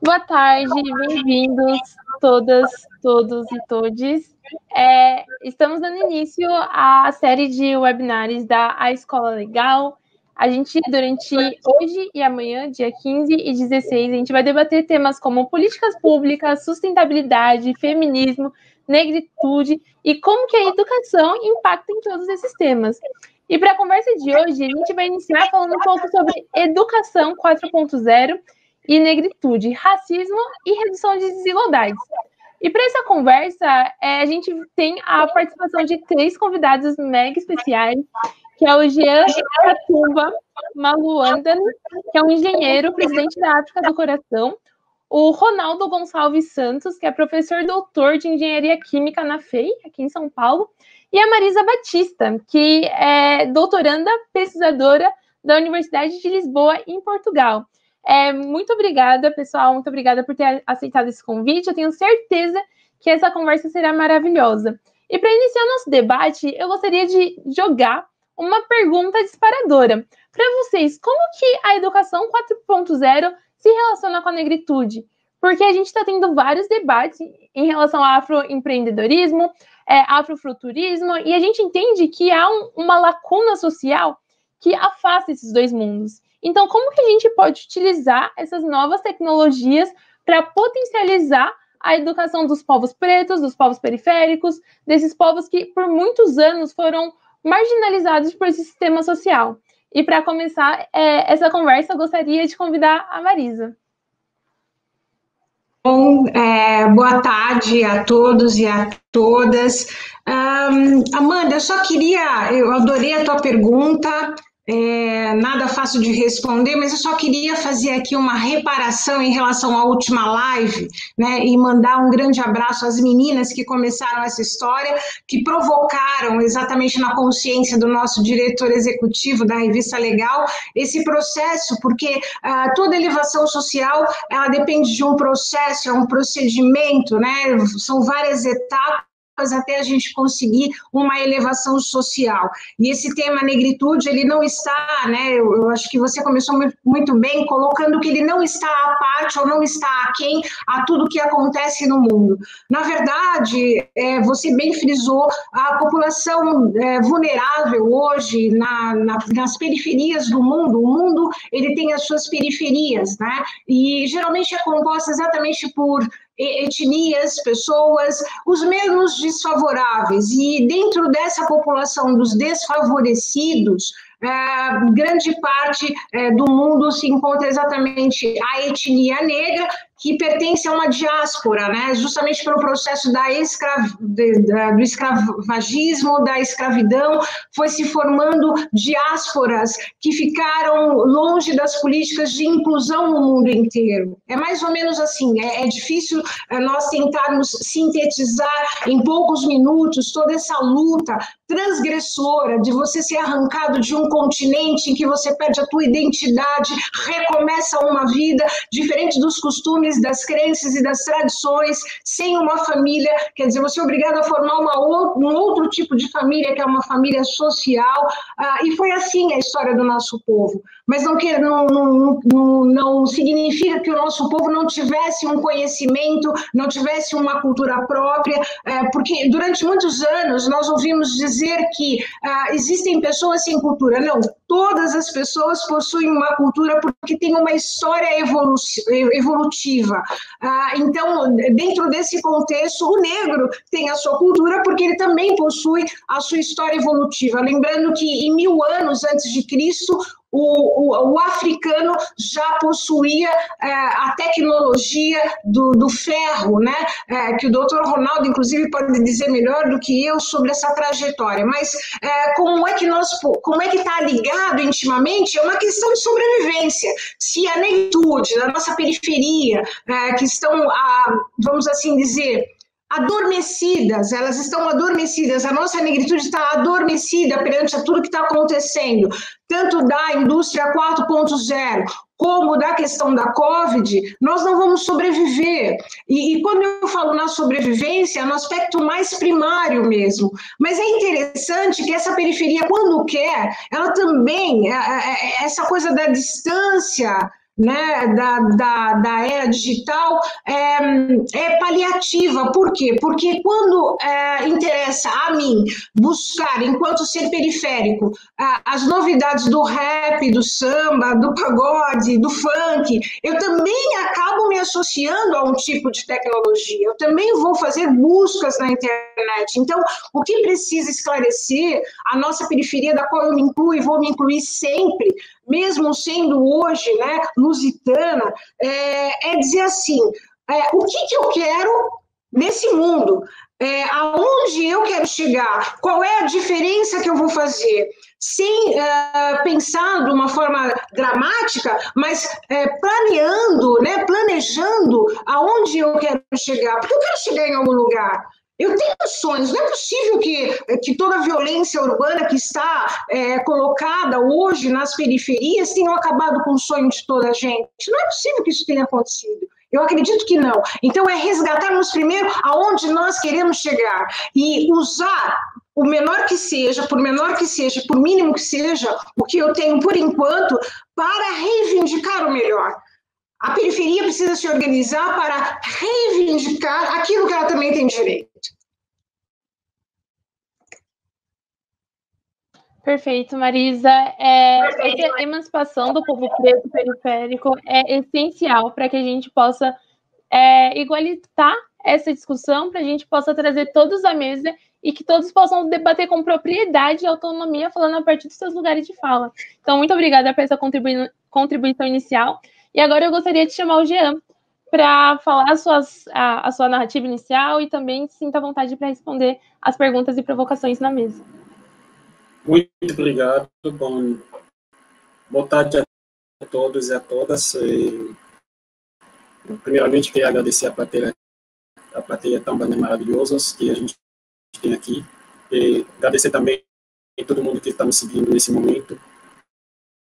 Boa tarde, bem-vindos todas, todos e todes. Estamos dando início à série de webinars da A Escola Legal. A gente, durante hoje e amanhã, dia 15 e 16, a gente vai debater temas como políticas públicas, sustentabilidade, feminismo, negritude e como que a educação impacta em todos esses temas. E para a conversa de hoje, a gente vai iniciar falando um pouco sobre educação 4.0 e negritude, racismo e redução de desigualdades. E para essa conversa, a gente tem a participação de 3 convidados mega especiais, que é o Jean Katumba Maluandan, que é um engenheiro, presidente da África do Coração, o Ronaldo Gonçalves Santos, que é professor doutor de Engenharia Química na FEI, aqui em São Paulo, e a Marisa Batista, que é doutoranda pesquisadora da Universidade de Lisboa, em Portugal. Muito obrigada, pessoal, muito obrigada por ter aceitado esse convite. Eu tenho certeza que essa conversa será maravilhosa. E para iniciar nosso debate, eu gostaria de jogar uma pergunta disparadora para vocês. Como que a educação 4.0 se relaciona com a negritude? Porque a gente está tendo vários debates em relação ao afroempreendedorismo, afrofuturismo, e a gente entende que há uma lacuna social que afasta esses dois mundos. Então, como que a gente pode utilizar essas novas tecnologias para potencializar a educação dos povos pretos, dos povos periféricos, desses povos que por muitos anos foram marginalizados por esse sistema social? E para começar essa conversa, eu gostaria de convidar a Marisa. Bom, boa tarde a todos e a todas. Amanda, eu adorei a tua pergunta. Nada fácil de responder, mas eu só queria fazer aqui uma reparação em relação à última live, né, e mandar um grande abraço às meninas que começaram essa história, que provocaram exatamente na consciência do nosso diretor executivo da Revista Legal esse processo, porque toda elevação social, ela depende de um processo, é um procedimento, né, são várias etapas até a gente conseguir uma elevação social. E esse tema negritude, ele não está, né, eu acho que você começou muito bem, colocando que ele não está à parte ou não está aquém a tudo que acontece no mundo. Na verdade, você bem frisou, a população vulnerável hoje nas periferias do mundo, o mundo ele tem as suas periferias, né, e geralmente é composta exatamente por etnias, pessoas, os menos desfavoráveis, e dentro dessa população dos desfavorecidos, grande parte do mundo se encontra exatamente a etnia negra, que pertence a uma diáspora, né? Justamente pelo processo do escravagismo, da escravidão, foi se formando diásporas que ficaram longe das políticas de inclusão no mundo inteiro. É mais ou menos assim, é difícil nós tentarmos sintetizar em poucos minutos toda essa luta transgressora de você ser arrancado de um continente em que você perde a tua identidade, recomeça uma vida diferente dos costumes, das crenças e das tradições, sem uma família, quer dizer, você é obrigado a formar um outro tipo de família, que é uma família social, e foi assim a história do nosso povo. Mas não significa que o nosso povo não tivesse um conhecimento, não tivesse uma cultura própria, porque durante muitos anos nós ouvimos dizer que existem pessoas sem cultura. Não, todas as pessoas possuem uma cultura porque tem uma história evolutiva. Então, dentro desse contexto, o negro tem a sua cultura porque ele também possui a sua história evolutiva. Lembrando que em 1000 anos antes de Cristo, o africano já possuía a tecnologia do ferro, né? Que o doutor Ronaldo, inclusive, pode dizer melhor do que eu sobre essa trajetória. Mas como é que está ligado intimamente? É uma questão de sobrevivência. Se a negritude da nossa periferia, que estão, vamos assim dizer, adormecidas, elas estão adormecidas, a nossa negritude está adormecida perante a tudo que está acontecendo, tanto da indústria 4.0, como da questão da Covid, nós não vamos sobreviver. E quando eu falo na sobrevivência, é no aspecto mais primário mesmo. Mas é interessante que essa periferia, quando quer, ela também, essa coisa da distância, né, da era digital é paliativa. Por quê? Porque quando interessa a mim buscar, enquanto ser periférico, as novidades do rap, do samba, do pagode, do funk, eu também acabo me associando a um tipo de tecnologia. Eu também vou fazer buscas na internet. Então, o que precisa esclarecer a nossa periferia, da qual eu me incluo e vou me incluir sempre, mesmo sendo hoje, né, lusitana, dizer assim, o que eu quero nesse mundo? Aonde eu quero chegar? Qual é a diferença que eu vou fazer? Sem pensar de uma forma dramática, mas planeando, né, planejando aonde eu quero chegar, porque eu quero chegar em algum lugar. Eu tenho sonhos, não é possível que toda a violência urbana que está colocada hoje nas periferias tenha acabado com o sonho de toda a gente. Não é possível que isso tenha acontecido. Eu acredito que não. Então, é resgatarmos primeiro aonde nós queremos chegar e usar o menor que seja, por menor que seja, por mínimo que seja, o que eu tenho por enquanto, para reivindicar o melhor. A periferia precisa se organizar para reivindicar aquilo que ela também tem direito. Perfeito, Marisa. Essa emancipação do povo preto periférico é essencial para que a gente possa igualitar essa discussão, para a gente possa trazer todos à mesa e que todos possam debater com propriedade e autonomia, falando a partir dos seus lugares de fala. Então, muito obrigada por essa contribuição inicial. E agora eu gostaria de chamar o Jean para falar a sua narrativa inicial e também sinta vontade para responder as perguntas e provocações na mesa. Muito obrigado. Boa tarde a todos e a todas. Primeiramente, queria agradecer a plateia tão maravilhosa que a gente tem aqui. Agradecer também a todo mundo que está me seguindo nesse momento.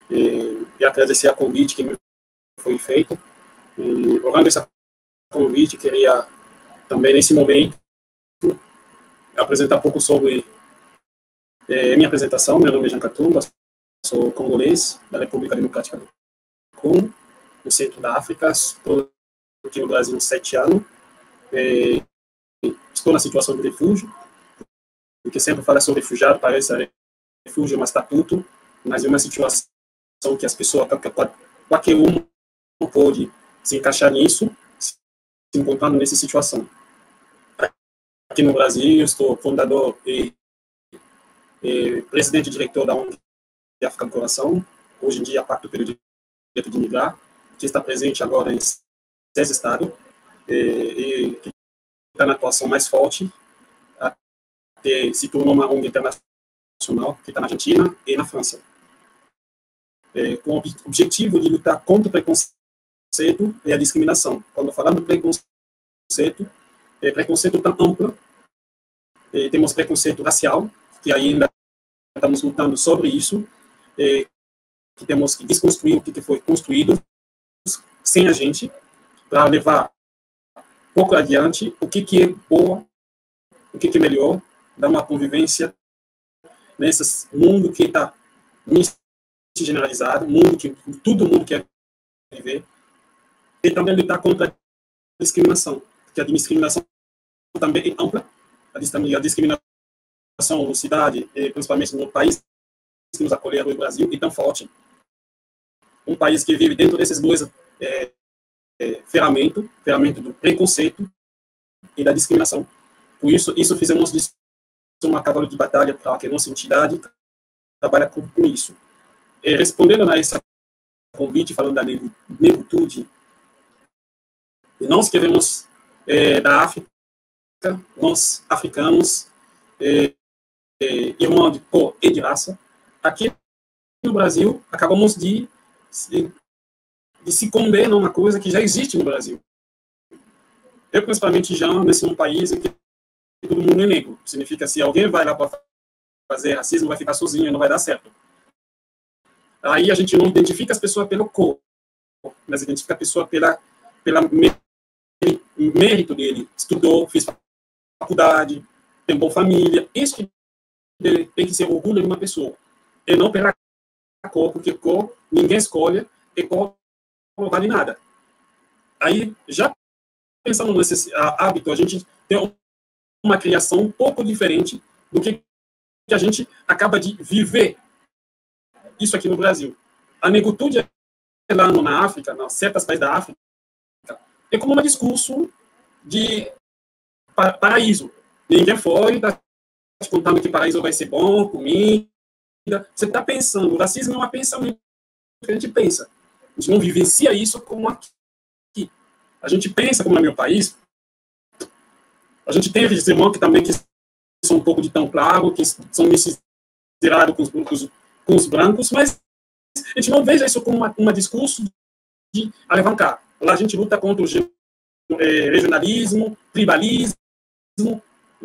E agradecer a convite que me foi feito. Orando esse convite, queria também, nesse momento, apresentar um pouco sobre minha apresentação. Meu nome é Jean Katumba, sou congolês da República Democrática do Congo, no centro da África. Estou aqui no Brasil há 7 anos. Estou na situação de refúgio, porque sempre fala sobre refugiado, parece refúgio, mas estatuto, mas é uma situação que as pessoas, qualquer um pode se encaixar nisso, se encontrando nessa situação. Aqui no Brasil, eu estou fundador e presidente e diretor da ONG África do Coração, hoje em dia Pacto pelo Direito de Migrar, que está presente agora em 6 estados, e que está na atuação mais forte, até se tornou uma ONG internacional, que está na Argentina e na França, com o objetivo de lutar contra o preconceito e a discriminação. Quando falamos de preconceito tão amplo, temos preconceito racial, que ainda estamos lutando sobre isso, que temos que desconstruir o que foi construído sem a gente, para levar um pouco adiante o que é boa, o que é melhor, dar uma convivência nesse mundo que está generalizado, mundo que todo mundo quer viver, e também lutar contra a discriminação, porque a discriminação também é ampla, a discriminação na cidade, principalmente no país que nos acolheu, o Brasil, e tão forte. Um país que vive dentro desses dois ferramentas do preconceito e da discriminação. Por isso fizemos disso uma cavalo de batalha para que a nossa entidade trabalhe com isso. Respondendo a esse convite, falando da negritude, nós queremos da África, nós africanos, irmãos de cor e de raça, aqui no Brasil, acabamos de se condenar numa coisa que já existe no Brasil. Eu, principalmente, já nasci num país em que todo mundo é negro. Significa que se alguém vai lá para fazer racismo, vai ficar sozinho, não vai dar certo. Aí a gente não identifica as pessoas pelo cor, mas identifica a pessoa pela mérito dele. Estudou, fez faculdade, tem boa família. Isso que tem que ser orgulho de uma pessoa. E não pela cor, porque cor ninguém escolhe, e cor vale nada. Aí, já pensando nesse hábito, a gente tem uma criação um pouco diferente do que a gente acaba de viver isso aqui no Brasil. A negritude lá na África, em certos países da África, é como um discurso de paraíso. Ninguém foi, está te contando que paraíso vai ser bom, comida. Você está pensando, o racismo é um pensamento que a gente pensa. A gente não vivencia isso como aqui. A gente pensa, como no meu país, a gente tem esses irmãos que também que são um pouco de tão claro, que são miserados com os brancos, mas a gente não veja isso como um discurso de alavancar. Lá a gente luta contra o regionalismo, tribalismo,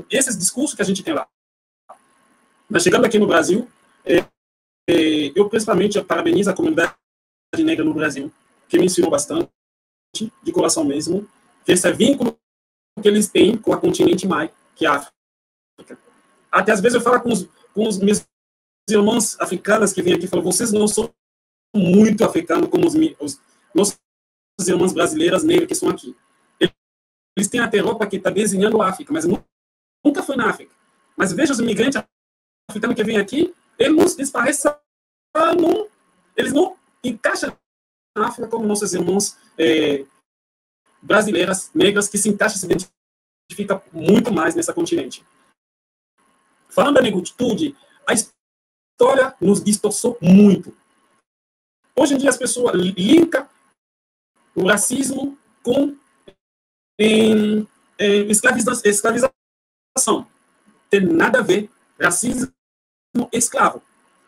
esses discursos que a gente tem lá. Mas chegando aqui no Brasil, eu principalmente parabenizo a comunidade negra no Brasil, que me ensinou bastante, de coração mesmo, que esse vínculo que eles têm com a continente mai, que é a África. Até às vezes eu falo com os meus irmãos africanos que vêm aqui e falam, vocês não são muito africanos como os nossos irmãos brasileiras negras que estão aqui. Eles têm até roupa que está desenhando a África, mas nunca foi na África. Mas veja os imigrantes africanos que vêm aqui, eles parecem, eles não encaixam na África como nossos irmãos brasileiras, negras, que se encaixam, se identificam muito mais nesse continente. Falando da negritude, a história nos distorceu muito. Hoje em dia as pessoas linkam o racismo com escravização. Tem nada a ver racismo escravo.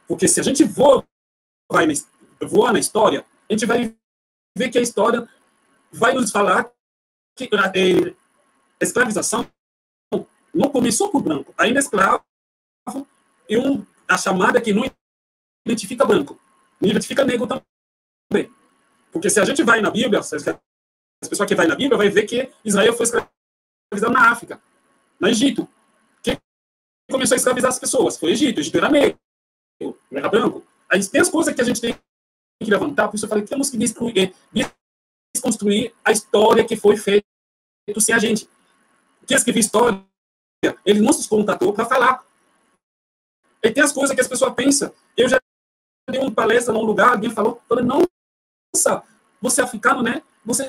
Porque se a gente voar na história, a gente vai ver que a história vai nos falar que a escravização não começou por branco. Ainda escravo é a chamada que não identifica branco, não identifica negro também. Porque se a gente vai na Bíblia, as pessoas que vai na Bíblia vai ver que Israel foi escravizado na África, no Egito. Quem começou a escravizar as pessoas? Foi o Egito. O Egito era negro, não era branco. Aí tem as coisas que a gente tem que levantar, por isso eu falei que temos que desconstruir a história que foi feita sem a gente. Quem escreveu história, ele não se contatou para falar. E tem as coisas que as pessoas pensam. Eu já dei uma palestra num lugar, alguém falou, nossa, você é africano, né? Os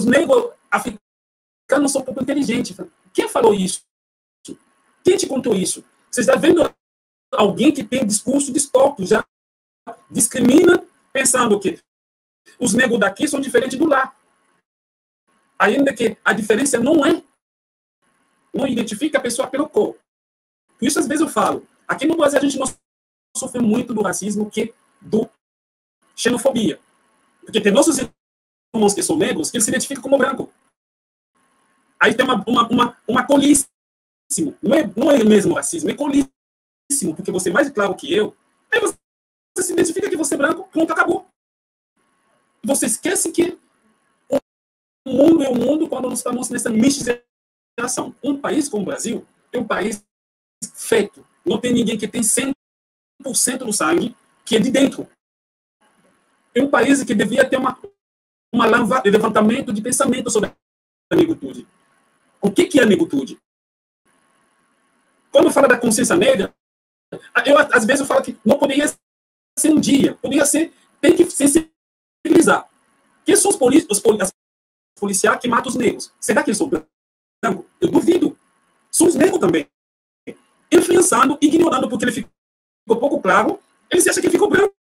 negros africanos são um pouco inteligentes. Quem falou isso? Quem te contou isso? Você está vendo alguém que tem discurso distópico, já discrimina, pensando que os negros daqui são diferentes do lá. Ainda que a diferença não identifica a pessoa pelo corpo. Por isso, às vezes, eu falo, aqui no Brasil a gente não sofre muito do racismo que do xenofobia. Porque tem nossos irmãos que são negros que eles se identificam como branco. Aí tem uma colíssimo. Não é o mesmo racismo, é colíssimo, porque você é mais claro que eu. Aí você se identifica que você é branco, pronto, acabou. Você esquece que o mundo é o mundo quando nós estamos nessa miscigenação. Um país como o Brasil é um país feito. Não tem ninguém que tem 100% do sangue que é de dentro. É um país que devia ter um levantamento de pensamento sobre a negritude. O que é a negritude? Quando fala da consciência negra, às vezes eu falo que não poderia ser um dia, poderia ser, tem que sensibilizar. Quem são os policiais que matam os negros? Será que eles são brancos? Eu duvido. São os negros também. Influenciando, ignorando, porque ele ficou pouco claro, ele se acha que ficou branco.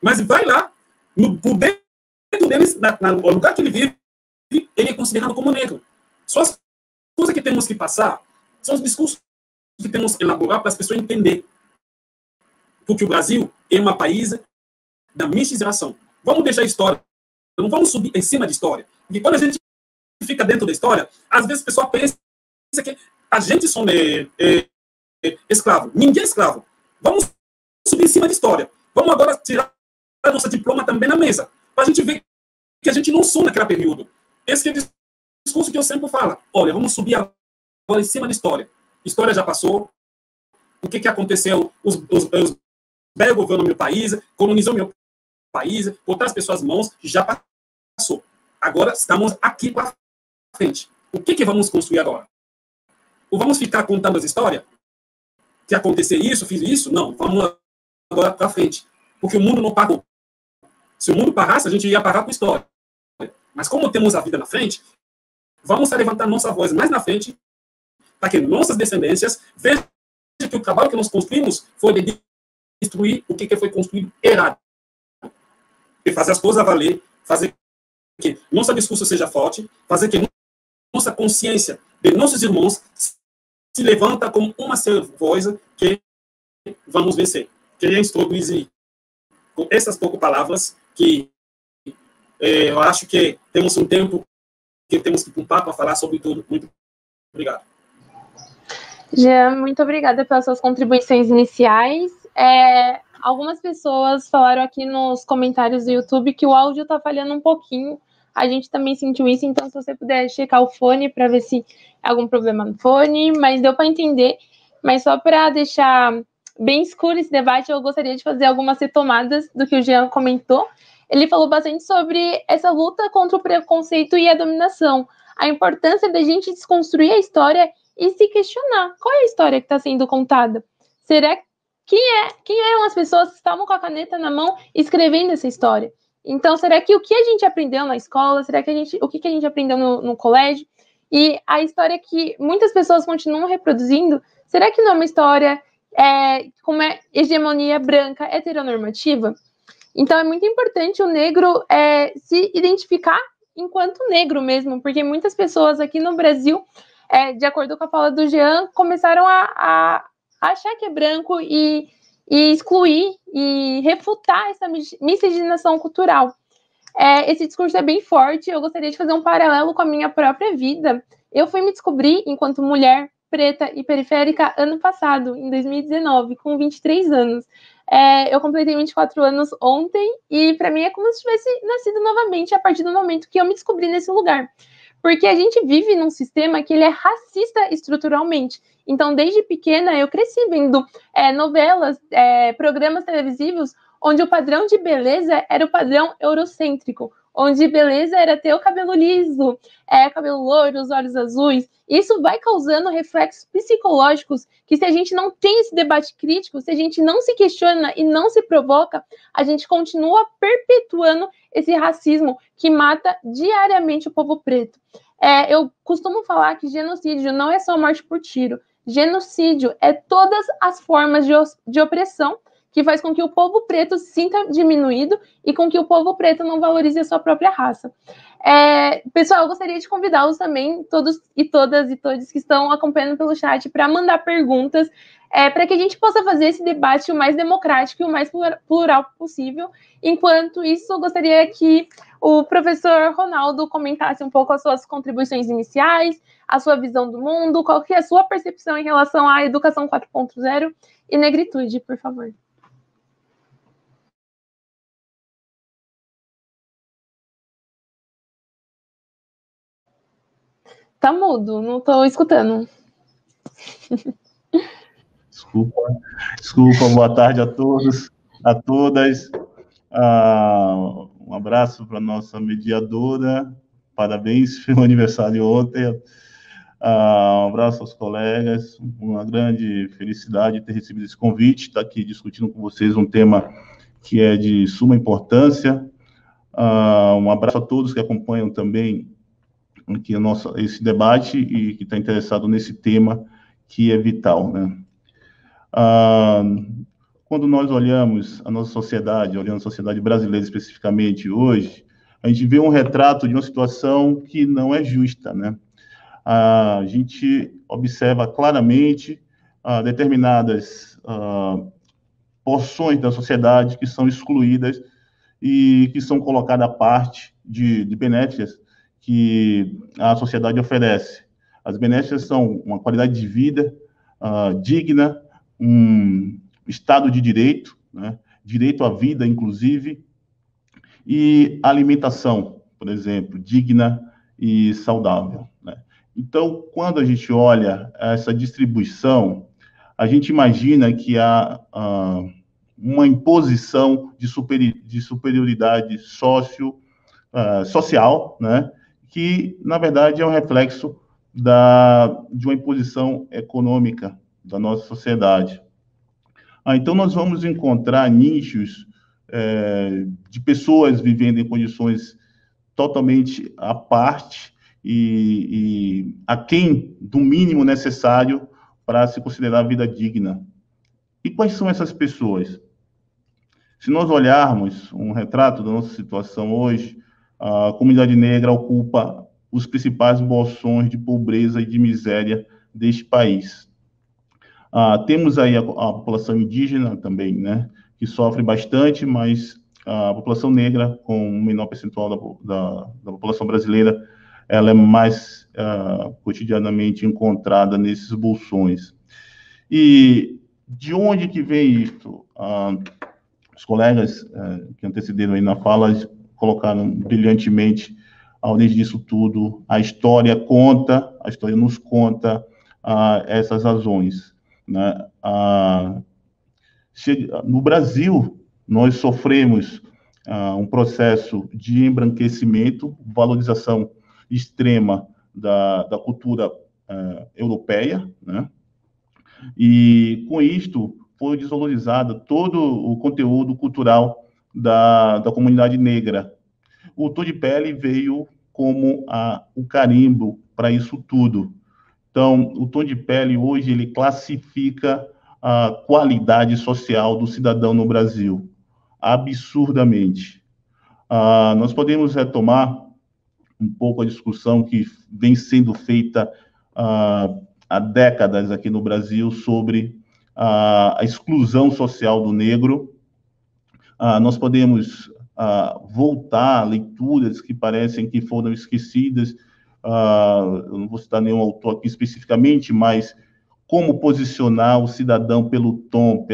Mas vai lá, por dentro deles, no lugar que ele vive, ele é considerado como negro. Só as coisas que temos que passar, são os discursos que temos que elaborar para as pessoas entenderem. Porque o Brasil é um país da miscigenação. Vamos deixar a história. Não vamos subir em cima da história. Porque quando a gente fica dentro da história, às vezes a pessoa pensa que a gente são escravo. Ninguém é escravo. Vamos subir em cima da história. Vamos agora tirar a nossa diploma também na mesa. Para a gente ver que a gente não sou naquele período. Esse é o discurso que eu sempre falo. Olha, vamos subir agora em cima da história. A história já passou. O que aconteceu? Os belgas governaram meu país, colonizou meu país, outras pessoas mãos, já passou. Agora estamos aqui para frente. O que vamos construir agora? Ou vamos ficar contando as histórias? Se acontecer isso, fiz isso? Não, vamos agora para frente. Porque o mundo não parou. Se o mundo parasse, a gente ia parar com história. Mas como temos a vida na frente, vamos levantar nossa voz mais na frente para que nossas descendências vejam que o trabalho que nós construímos foi de destruir o que foi construído errado. E fazer as coisas valer, fazer que nosso discurso seja forte, fazer que nossa consciência de nossos irmãos se levanta como uma só voz que vamos vencer. Queria introduzir com essas poucas palavras que eu acho que temos um tempo que temos que poupar para falar sobre tudo. Muito obrigado. Jean, muito obrigada pelas suas contribuições iniciais. Algumas pessoas falaram aqui nos comentários do YouTube que o áudio está falhando um pouquinho. A gente também sentiu isso, então se você puder checar o fone para ver se há algum problema no fone, mas deu para entender. Mas só para deixar bem escuro esse debate, eu gostaria de fazer algumas retomadas do que o Jean comentou. Ele falou bastante sobre essa luta contra o preconceito e a dominação, a importância da gente desconstruir a história e se questionar qual é a história que está sendo contada. Será quem eram as pessoas que estavam com a caneta na mão escrevendo essa história? Então, será que o que a gente aprendeu na escola, o que a gente aprendeu no colégio, e a história que muitas pessoas continuam reproduzindo, será que não é uma história com uma hegemonia branca heteronormativa? Então, é muito importante o negro se identificar enquanto negro mesmo, porque muitas pessoas aqui no Brasil, de acordo com a fala do Jean, começaram a achar que é branco e excluir e refutar essa miscigenação cultural. Esse discurso é bem forte. Eu gostaria de fazer um paralelo com a minha própria vida. Eu fui me descobrir enquanto mulher preta e periférica ano passado, em 2019, com 23 anos. Eu completei 24 anos ontem e para mim é como se tivesse nascido novamente a partir do momento que eu me descobri nesse lugar. Porque a gente vive num sistema que ele é racista estruturalmente. Então, desde pequena, eu cresci vendo novelas, programas televisivos, onde o padrão de beleza era o padrão eurocêntrico, onde beleza era ter o cabelo liso, cabelo loiro, os olhos azuis. Isso vai causando reflexos psicológicos que, se a gente não tem esse debate crítico, se a gente não se questiona e não se provoca, a gente continua perpetuando esse racismo que mata diariamente o povo preto. Eu costumo falar que genocídio não é só morte por tiro. Genocídio é todas as formas de opressão que faz com que o povo preto se sinta diminuído e com que o povo preto não valorize a sua própria raça. Pessoal, eu gostaria de convidá-los também, todos e todas e todos que estão acompanhando pelo chat, para mandar perguntas, para que a gente possa fazer esse debate o mais democrático e o mais plural possível. Enquanto isso, eu gostaria que o professor Ronaldo comentasse um pouco as suas contribuições iniciais, a sua visão do mundo, qual que é a sua percepção em relação à educação 4.0 e negritude, por favor. Tá mudo, não tô escutando. Desculpa, boa tarde a todos, a todas. Um abraço para a nossa mediadora, parabéns pelo aniversário ontem. Um abraço aos colegas, uma grande felicidade ter recebido esse convite, estar aqui discutindo com vocês um tema que é de suma importância. Um abraço a todos que acompanham também aqui esse debate e que está interessado nesse tema que é vital, né? Quando nós olhamos a nossa sociedade, olhando a sociedade brasileira especificamente hoje, a gente vê um retrato de uma situação que não é justa, né? A gente observa claramente determinadas porções da sociedade que são excluídas e que são colocadas à parte de benéficas que a sociedade oferece. As benéficas são uma qualidade de vida digna, um estado de direito, né? Direito à vida, inclusive, e alimentação, por exemplo, digna e saudável, né? Então, quando a gente olha essa distribuição, a gente imagina que há uma imposição de superioridade social, né, que, na verdade, é um reflexo de uma imposição econômica da nossa sociedade. Então, nós vamos encontrar nichos de pessoas vivendo em condições totalmente à parte e aquém do mínimo necessário para se considerar vida digna. E quais são essas pessoas? Se nós olharmos um retrato da nossa situação hoje, a comunidade negra ocupa os principais bolsões de pobreza e de miséria deste país. Temos aí a população indígena também, né, que sofre bastante, mas a população negra, com um menor percentual da população brasileira, ela é mais cotidianamente encontrada nesses bolsões. E de onde que vem isso? Os colegas que antecederam aí na fala colocaram brilhantemente a origem disso tudo. A história nos conta essas razões, né? No Brasil, nós sofremos um processo de embranquecimento, valorização extrema da cultura europeia, né? E, com isto, foi desvalorizado todo o conteúdo cultural da comunidade negra. O tom de pele veio como o carimbo para isso tudo. Então, o tom de pele, hoje, ele classifica a qualidade social do cidadão no Brasil, absurdamente. Nós podemos retomar um pouco a discussão que vem sendo feita há décadas aqui no Brasil sobre a exclusão social do negro. Nós podemos voltar a leituras que parecem que foram esquecidas. Eu não vou citar nenhum autor aqui especificamente, mas como posicionar o cidadão pelo tom,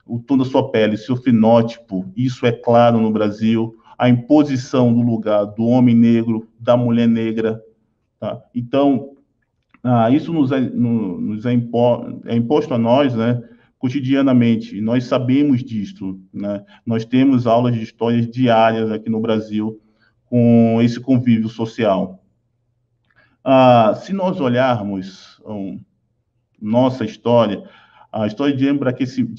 o tom da sua pele, seu fenótipo. Isso é claro no Brasil. A imposição do lugar do homem negro, da mulher negra. Tá? Então, isso nos é imposto a nós, né, cotidianamente. Nós sabemos disso, né? Nós temos aulas de histórias diárias aqui no Brasil com esse convívio social. Se nós olharmos nossa história, a história de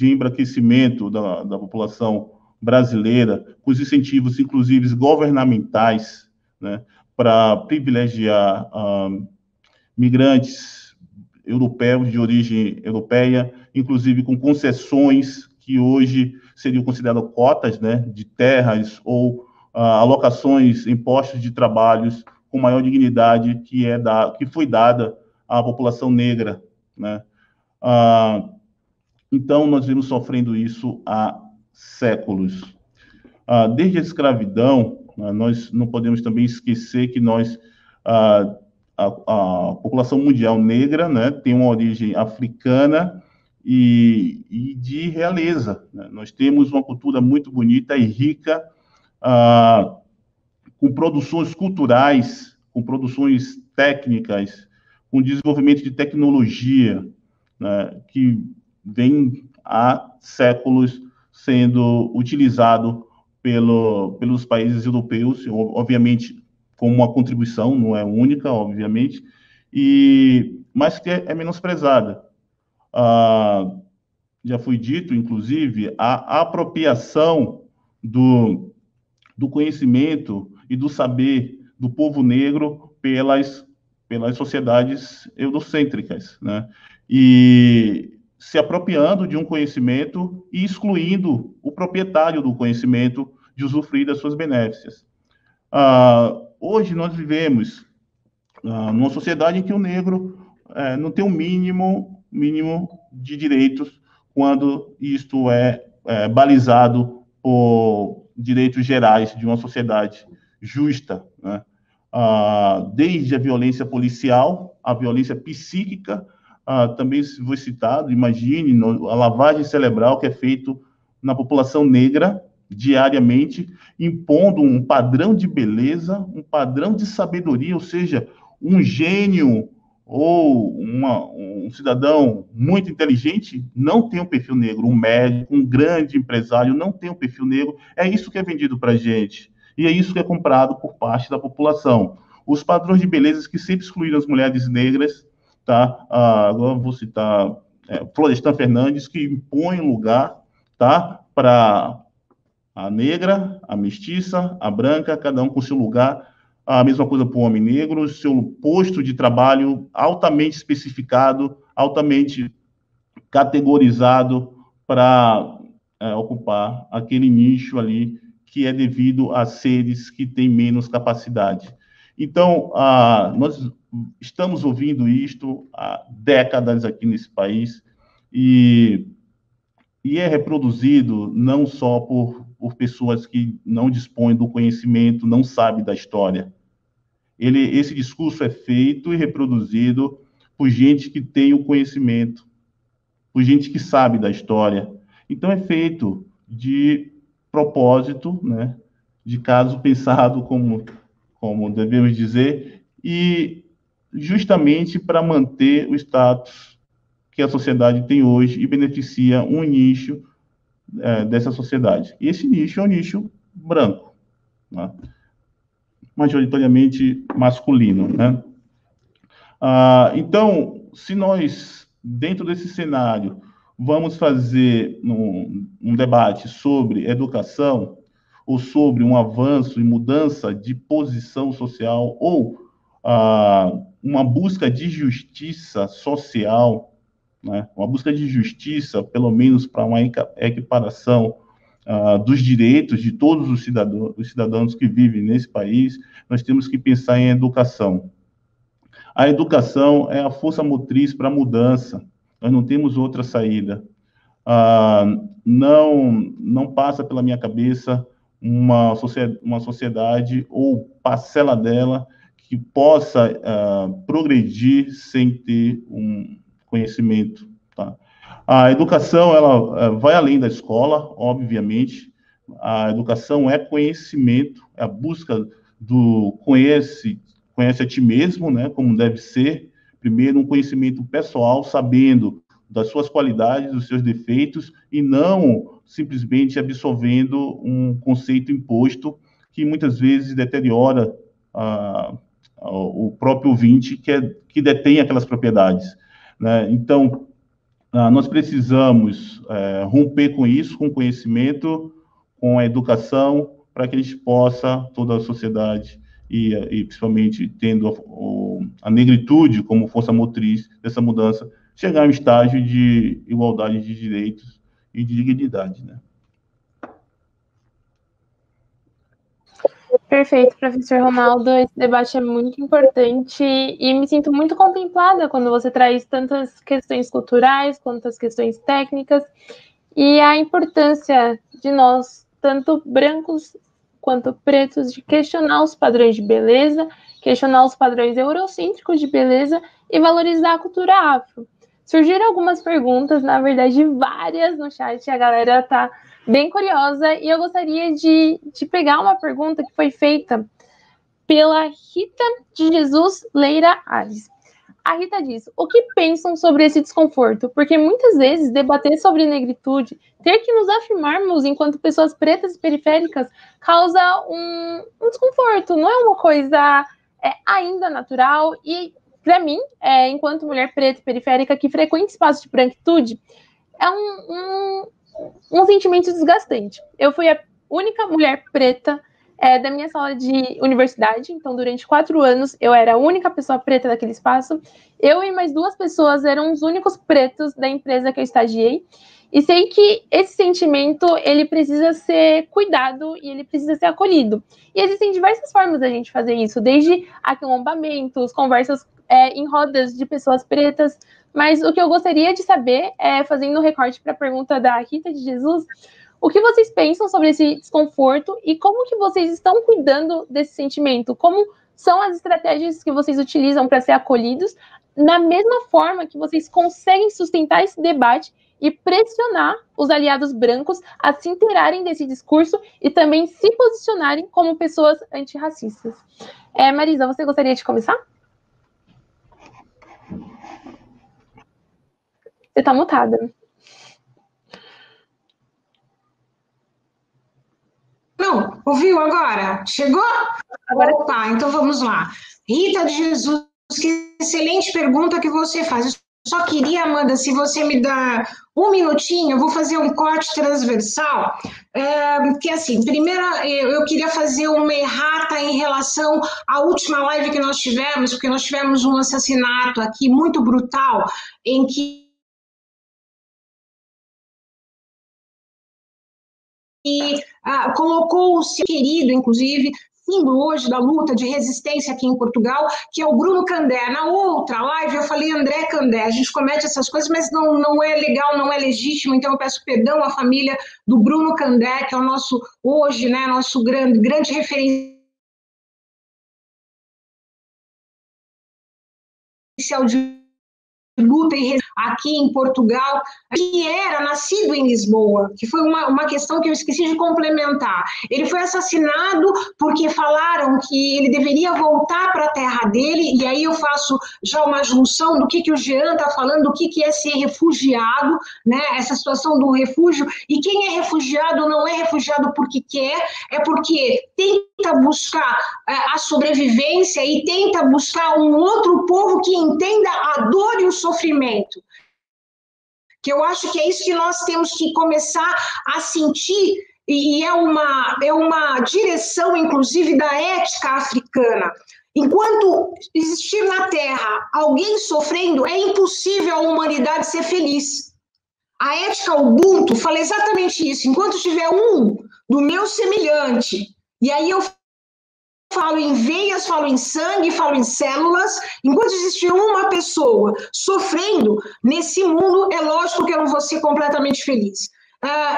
embranquecimento da população brasileira, com os incentivos, inclusive, governamentais, né, para privilegiar migrantes europeus de origem europeia, inclusive com concessões que hoje seriam consideradas cotas, né, de terras ou alocações em postos de trabalhos com maior dignidade que foi dada à população negra, né? Então, nós vemos sofrendo isso há séculos. Desde a escravidão, nós não podemos também esquecer que a população mundial negra, né, tem uma origem africana e de realeza, né? Nós temos uma cultura muito bonita e rica, com produções culturais, com produções técnicas, com desenvolvimento de tecnologia, né, que vem há séculos sendo utilizado pelos países europeus, obviamente com uma contribuição, não é única, obviamente, mas que é menosprezada. Já foi dito, inclusive, a apropriação do conhecimento e do saber do povo negro pelas sociedades eurocêntricas, né? E se apropriando de um conhecimento e excluindo o proprietário do conhecimento de usufruir das suas benéficias. Hoje nós vivemos numa sociedade em que o negro não tem o mínimo de direitos quando isto é balizado por direitos gerais de uma sociedade justa, né? Desde a violência policial, a violência psíquica, também foi citado, imagine, a lavagem cerebral que é feita na população negra diariamente, impondo um padrão de beleza, um padrão de sabedoria, ou seja, um gênio ou um cidadão muito inteligente não tem um perfil negro, um médico, um grande empresário não tem um perfil negro. É isso que é vendido para a gente, e é isso que é comprado por parte da população. Os padrões de beleza que sempre excluíram as mulheres negras, tá? Agora vou citar Florestan Fernandes, que impõe um lugar, tá? Para a negra, a mestiça, a branca, cada um com seu lugar. A mesma coisa para o homem negro, seu posto de trabalho altamente especificado, altamente categorizado para ocupar aquele nicho ali que é devido a seres que têm menos capacidade. Então, nós estamos ouvindo isto há décadas aqui nesse país e é reproduzido não só por pessoas que não dispõem do conhecimento, não sabem da história. Esse discurso é feito e reproduzido por gente que tem o conhecimento, por gente que sabe da história. Então, é feito de propósito, né, de caso pensado, como devemos dizer, e justamente para manter o status que a sociedade tem hoje e beneficia um nicho dessa sociedade. E esse nicho é um nicho branco, né? Majoritariamente masculino, né? Então, se nós, dentro desse cenário, vamos fazer um debate sobre educação, ou sobre um avanço e mudança de posição social, ou uma busca de justiça social, né? Uma busca de justiça, pelo menos para uma equiparação dos direitos de todos os cidadãos que vivem nesse país, nós temos que pensar em educação. A educação é a força motriz para a mudança. Nós não temos outra saída. Não passa pela minha cabeça uma sociedade ou parcela dela que possa progredir sem ter um conhecimento. Tá? A educação, ela vai além da escola, obviamente. A educação é conhecimento, é a busca do conhece a ti mesmo, né, como deve ser. Primeiro, um conhecimento pessoal, sabendo das suas qualidades, dos seus defeitos, e não simplesmente absorvendo um conceito imposto que muitas vezes deteriora o próprio ouvinte que detém aquelas propriedades, né? Então, nós precisamos romper com isso, com conhecimento, com a educação, para que a gente possa, toda a sociedade, e principalmente tendo a negritude como força motriz dessa mudança, chegar a um estágio de igualdade de direitos e de dignidade, né? Perfeito, professor Ronaldo. Esse debate é muito importante e me sinto muito contemplada quando você traz tantas questões culturais quanto as questões técnicas e a importância de nós, tanto brancos quanto pretos, de questionar os padrões de beleza, questionar os padrões eurocêntricos de beleza e valorizar a cultura afro. Surgiram algumas perguntas, na verdade várias no chat, a galera está bem curiosa, e eu gostaria de pegar uma pergunta que foi feita pela Rita de Jesus Leira Ares. A Rita diz: o que pensam sobre esse desconforto? Porque muitas vezes debater sobre negritude, ter que nos afirmarmos enquanto pessoas pretas e periféricas, causa um desconforto, não é uma coisa ainda natural. E, para mim, enquanto mulher preta e periférica que frequenta espaços de branquitude, é um sentimento desgastante. Eu fui a única mulher preta da minha sala de universidade, então durante 4 anos eu era a única pessoa preta daquele espaço. Eu e mais 2 pessoas eram os únicos pretos da empresa que eu estagiei, e sei que esse sentimento, ele precisa ser cuidado e ele precisa ser acolhido. E existem diversas formas da gente fazer isso, desde aquilombamentos, conversas em rodas de pessoas pretas. Mas o que eu gostaria de saber, fazendo um recorte para a pergunta da Rita de Jesus, o que vocês pensam sobre esse desconforto e como que vocês estão cuidando desse sentimento? Como são as estratégias que vocês utilizam para ser acolhidos, na mesma forma que vocês conseguem sustentar esse debate e pressionar os aliados brancos a se inteirarem desse discurso e também se posicionarem como pessoas antirracistas? Marisa, você gostaria de começar? Você está mutada. Não, ouviu agora? Chegou? Agora Opa, então vamos lá. Rita de Jesus, que excelente pergunta que você faz. Eu só queria, Amanda, se você me dá um minutinho, eu vou fazer um corte transversal, que assim, primeiro eu queria fazer uma errata em relação à última live que nós tivemos, porque nós tivemos um assassinato aqui muito brutal, em que colocou o seu querido, inclusive, símbolo hoje da luta de resistência aqui em Portugal, que é o Bruno Candé. Na outra live eu falei André Candé. A gente comete essas coisas, mas não é legal, não é legítimo, então eu peço perdão à família do Bruno Candé, que é o nosso, hoje, né, nosso grande referencial de luta aqui em Portugal, que era nascido em Lisboa, que foi uma questão que eu esqueci de complementar. Ele foi assassinado porque falaram que ele deveria voltar para a terra dele, e aí eu faço já uma junção do que o Jean está falando, do que é ser refugiado, né? Essa situação do refúgio, e quem é refugiado não é refugiado porque quer, é porque tenta buscar a sobrevivência e tenta buscar um outro povo que entenda a dor e o sofrimento. Que eu acho que é isso que nós temos que começar a sentir, e é uma direção, inclusive, da ética africana. Enquanto existir na Terra alguém sofrendo, é impossível a humanidade ser feliz. A ética Ubuntu fala exatamente isso. Enquanto tiver um do meu semelhante, e aí eu falo em veias, falo em sangue, falo em células, enquanto existir uma pessoa sofrendo nesse mundo, é lógico que eu não vou ser completamente feliz.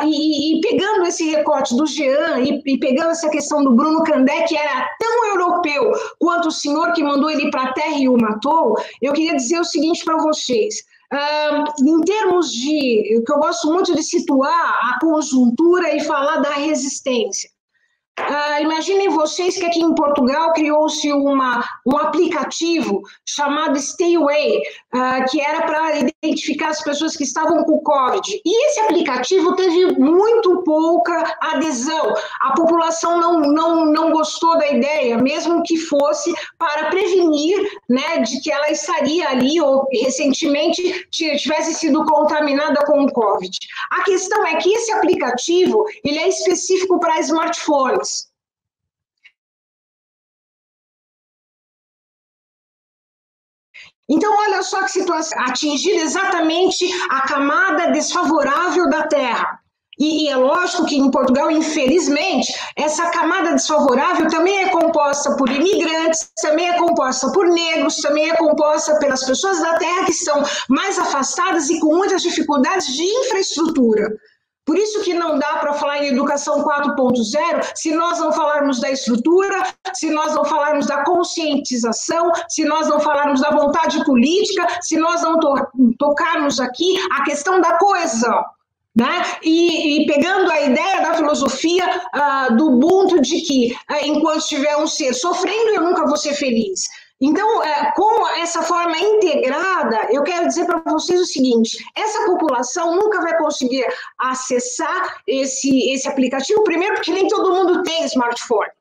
E pegando esse recorte do Jean e pegando essa questão do Bruno Candé, que era tão europeu quanto o senhor que mandou ele para a terra e o matou, eu queria dizer o seguinte para vocês. Em termos de, que eu gosto muito de situar a conjuntura e falar da resistência. Imaginem vocês que aqui em Portugal criou-se um aplicativo chamado Stay Away, que era para identificar as pessoas que estavam com Covid. E esse aplicativo teve muito pouca adesão. A população não gostou da ideia, mesmo que fosse para prevenir, né, de que ela estaria ali ou recentemente tivesse sido contaminada com o Covid. A questão é que esse aplicativo ele é específico para smartphones. Então, olha só que situação, atingir exatamente a camada desfavorável da Terra. E é lógico que em Portugal, infelizmente, essa camada desfavorável também é composta por imigrantes, também é composta por negros, também é composta pelas pessoas da Terra que estão mais afastadas e com muitas dificuldades de infraestrutura. Por isso que não dá para falar em educação 4.0 se nós não falarmos da estrutura, se nós não falarmos da conscientização, se nós não falarmos da vontade política, se nós não tocarmos aqui a questão da coesão. Né? E pegando a ideia da filosofia do Ubuntu de que enquanto tiver um ser sofrendo, eu nunca vou ser feliz. Então, com essa forma integrada, eu quero dizer para vocês o seguinte, essa população nunca vai conseguir acessar esse aplicativo, primeiro porque nem todo mundo tem smartphone.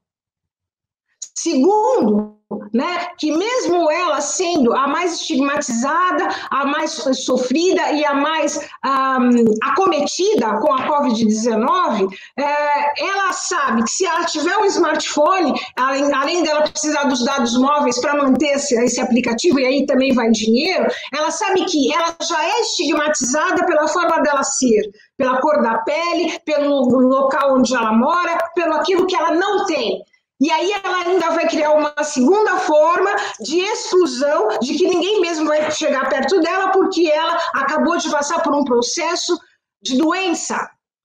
Segundo, né, que mesmo ela sendo a mais estigmatizada, a mais sofrida e a mais acometida com a Covid-19, ela sabe que se ela tiver um smartphone, além dela precisar dos dados móveis para manter esse aplicativo, e aí também vai dinheiro, ela sabe que ela já é estigmatizada pela forma dela ser, pela cor da pele, pelo local onde ela mora, pelo aquilo que ela não tem. E aí ela ainda vai criar uma segunda forma de exclusão, de que ninguém mesmo vai chegar perto dela porque ela acabou de passar por um processo de doença.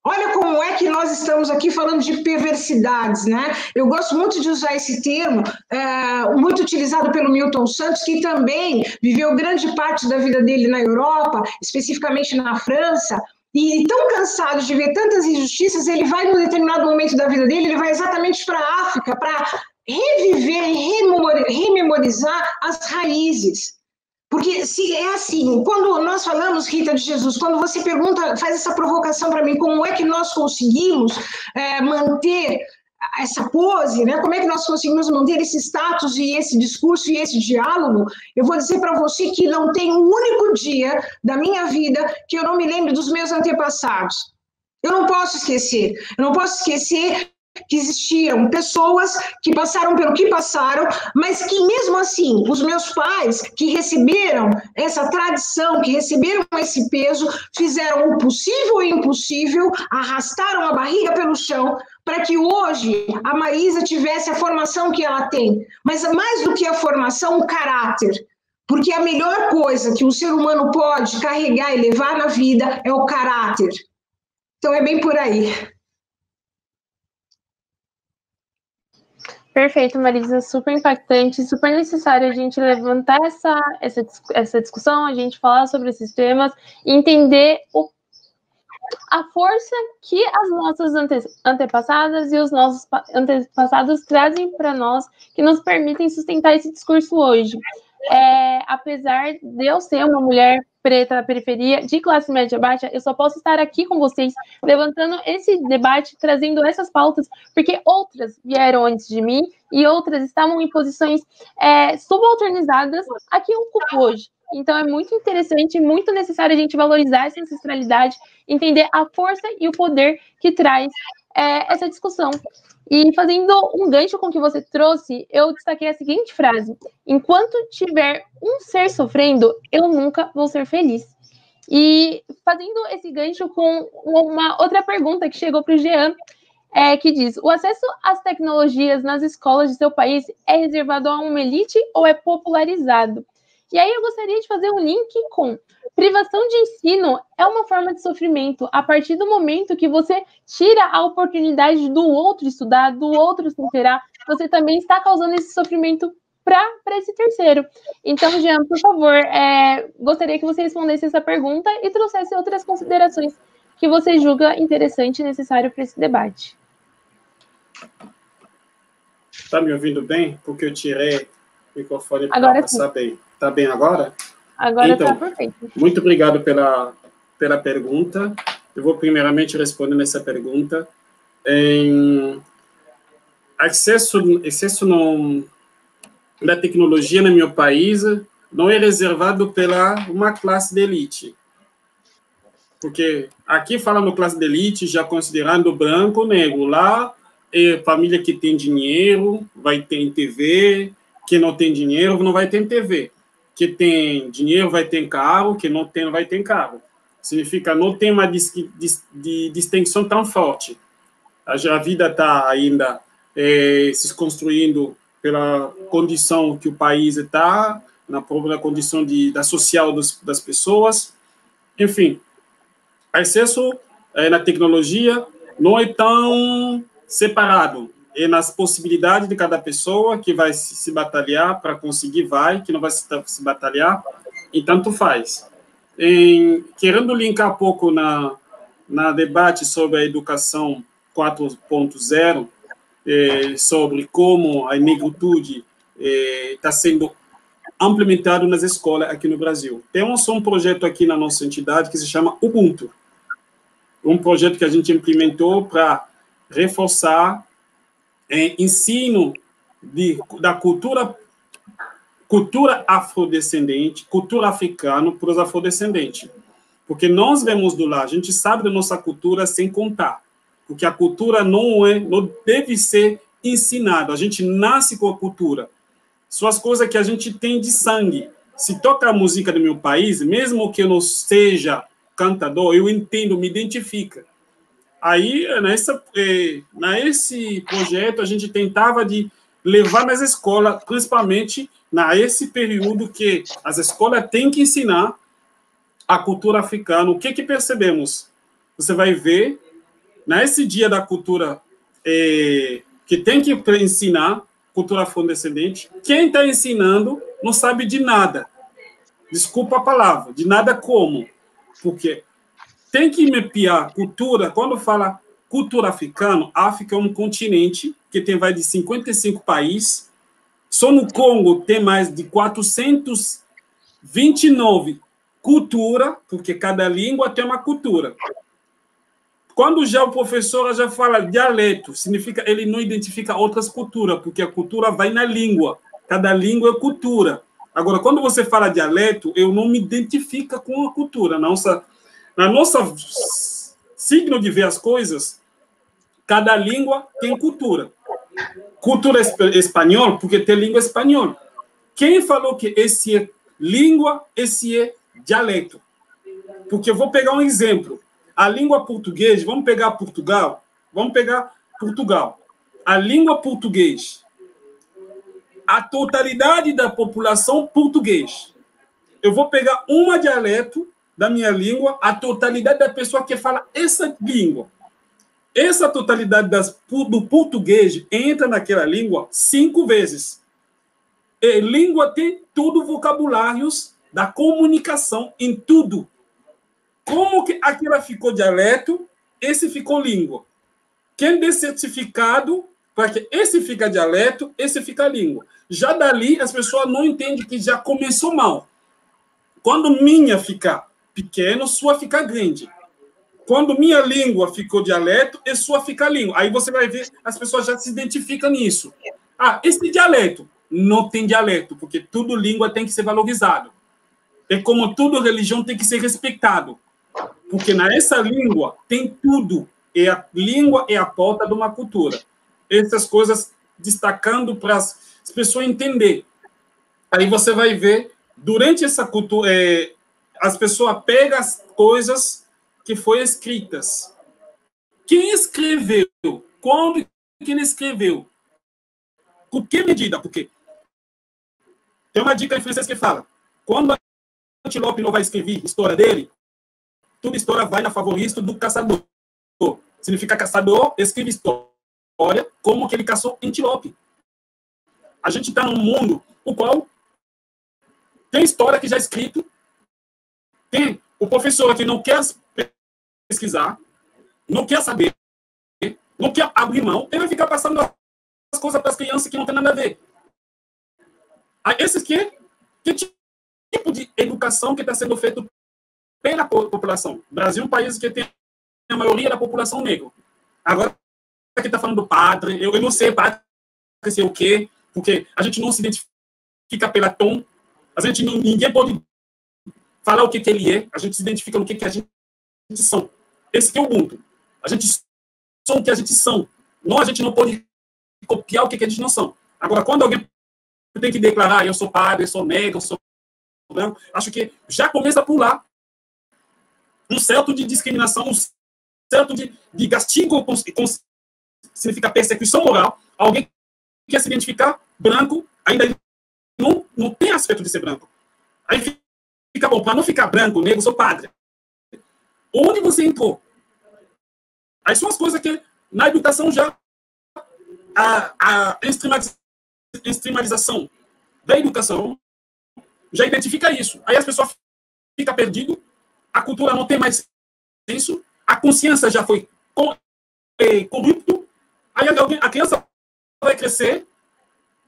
Olha como é que nós estamos aqui falando de perversidades, né? Eu gosto muito de usar esse termo, muito utilizado pelo Milton Santos, que também viveu grande parte da vida dele na Europa, especificamente na França, e tão cansado de ver tantas injustiças, ele vai, num determinado momento da vida dele, ele vai exatamente para a África, para reviver e rememorizar as raízes. Porque se é assim, quando nós falamos, Rita de Jesus, quando você pergunta, faz essa provocação para mim, como é que nós conseguimos manter essa pose, né? Como é que nós conseguimos manter esse status e esse discurso e esse diálogo? Eu vou dizer para você que não tem um único dia da minha vida que eu não me lembre dos meus antepassados. Eu não posso esquecer que existiam pessoas que passaram pelo que passaram, mas que mesmo assim, os meus pais que receberam essa tradição, que receberam esse peso, fizeram o possível e o impossível, arrastaram a barriga pelo chão, para que hoje a Maísa tivesse a formação que ela tem. Mas mais do que a formação, o caráter. Porque a melhor coisa que um ser humano pode carregar e levar na vida é o caráter. Então é bem por aí. Perfeito, Marisa, super impactante, super necessário a gente levantar essa discussão, a gente falar sobre esses temas e entender a força que as nossas antepassadas e os nossos antepassados trazem para nós, que nos permitem sustentar esse discurso hoje. Apesar de eu ser uma mulher preta da periferia, de classe média baixa, eu só posso estar aqui com vocês, levantando esse debate, trazendo essas pautas, porque outras vieram antes de mim e outras estavam em posições subalternizadas a que eu ocupo hoje. Então, é muito interessante, muito necessário a gente valorizar essa ancestralidade, entender a força e o poder que traz essa discussão. E fazendo um gancho com o que você trouxe, eu destaquei a seguinte frase: enquanto tiver um ser sofrendo, eu nunca vou ser feliz. E fazendo esse gancho com uma outra pergunta que chegou para o Jean, que diz: o acesso às tecnologias nas escolas de seu país é reservado a uma elite ou é popularizado? E aí eu gostaria de fazer um link com privação de ensino é uma forma de sofrimento. A partir do momento que você tira a oportunidade do outro estudar, do outro se inteirar, você também está causando esse sofrimento para esse terceiro. Então, Jean, por favor, gostaria que você respondesse essa pergunta e trouxesse outras considerações que você julga interessante e necessário para esse debate. Está me ouvindo bem? Porque eu tirei o microfone para passar bem. Está bem agora? Agora está então, perfeito. Muito obrigado pela pergunta. Eu vou primeiramente responder essa pergunta. Excesso da tecnologia no meu país não é reservado pela uma classe de elite. Porque aqui falando classe de elite, já considerando branco, negro, lá é família que tem dinheiro, vai ter TV, que não tem dinheiro, não vai ter TV. Que tem dinheiro vai ter carro, que não tem, não vai ter carro. Significa não tem uma distinção tão forte. A vida está ainda se construindo pela condição que o país está, na própria condição da social das pessoas. Enfim, o excesso na tecnologia não é tão separado. É nas possibilidades de cada pessoa que vai se batalhar para conseguir, que não vai se batalhar, e tanto faz. Querendo linkar um pouco na debate sobre a educação 4.0, sobre como a negritude está sendo implementado nas escolas aqui no Brasil. Temos um projeto aqui na nossa entidade que se chama Ubuntu, um projeto que a gente implementou para reforçar ensino da cultura afrodescendente, cultura africana para os afrodescendentes. Porque nós vemos do lado, a gente sabe da nossa cultura sem contar. Porque a cultura não deve ser ensinada. A gente nasce com a cultura. São as coisas que a gente tem de sangue. Se toca a música do meu país, mesmo que eu não seja cantador, eu entendo, me identifica. Aí, nesse projeto, a gente tentava de levar nas escolas, principalmente nesse período que as escolas têm que ensinar a cultura africana. O que percebemos? Você vai ver, nesse dia da cultura, que tem que ensinar cultura afrodescendente, quem está ensinando não sabe de nada. Desculpa a palavra, de nada como. Porque tem que mapear cultura. Quando fala cultura africana, África é um continente que vai de 55 países. Só no Congo tem mais de 400 29, cultura, porque cada língua tem uma cultura. Quando já o professor já fala dialeto, significa ele não identifica outras culturas, porque a cultura vai na língua. Cada língua é cultura. Agora, quando você fala dialeto, eu não me identifico com a cultura. Na nossa signo de ver as coisas, cada língua tem cultura. Cultura espanhol, porque tem língua espanhola. Quem falou que esse é língua, esse é dialeto? Porque eu vou pegar um exemplo. A língua portuguesa, vamos pegar Portugal. A língua portuguesa, a totalidade da população portuguesa. Eu vou pegar um dialeto da minha língua, a totalidade da pessoa que fala essa língua. Essa totalidade do português entra naquela língua 5 vezes. E língua tem tudo vocabulários da comunicação em tudo. Como que aquela ficou dialeto, esse ficou língua. Quem dê certificado para que esse fica dialeto, esse fica língua. Já dali, as pessoas não entendem que já começou mal. Quando minha ficar pequeno, sua fica grande. Quando minha língua ficou dialeto, e sua fica língua. Aí você vai ver, as pessoas já se identificam nisso. Ah, esse dialeto. Não tem dialeto, porque tudo língua tem que ser valorizado. E como tudo religião tem que ser respeitado. Porque nessa língua tem tudo. E a língua é a porta de uma cultura. Essas coisas destacando para as pessoas entenderem. Aí você vai ver, durante essa cultura, as pessoas pegam as coisas que foram escritas. Quem escreveu? Quando quem escreveu? Com que medida? Porque tem uma dica em francês que fala, quando o antílope não vai escrever a história dele, toda história vai na favorita do caçador. Significa caçador, escreve história como que ele caçou antílope. A gente está num mundo o qual tem história que já é escrito, tem o professor que não quer pesquisar, não quer saber, não quer abrir mão, ele vai ficar passando as coisas para as crianças que não tem nada a ver. Esses que tipo de educação que está sendo feito pela população? O Brasil é um país que tem a maioria da população negra. Agora, aqui está falando do padre, eu não sei padre sei o quê, porque a gente não se identifica pela tom, ninguém pode falar o que ele é, a gente se identifica no que a gente são. Esse que é o mundo. A gente são o que a gente são. Não, a gente não pode copiar o que a gente não são. Agora, quando alguém tem que declarar, eu sou padre, eu sou negro, eu sou branco, acho que já começa a pular um certo de discriminação, um certo de castigo, significa perseguição moral. Alguém que quer se identificar branco, ainda não tem aspecto de ser branco. Aí fica bom, para não ficar branco, negro, eu sou padre. Onde você entrou? Aí são as coisas que na educação já a extremalização da educação já identifica isso. Aí as pessoas ficam perdidas, a cultura não tem mais senso, a consciência já foi corrupto, aí a criança vai crescer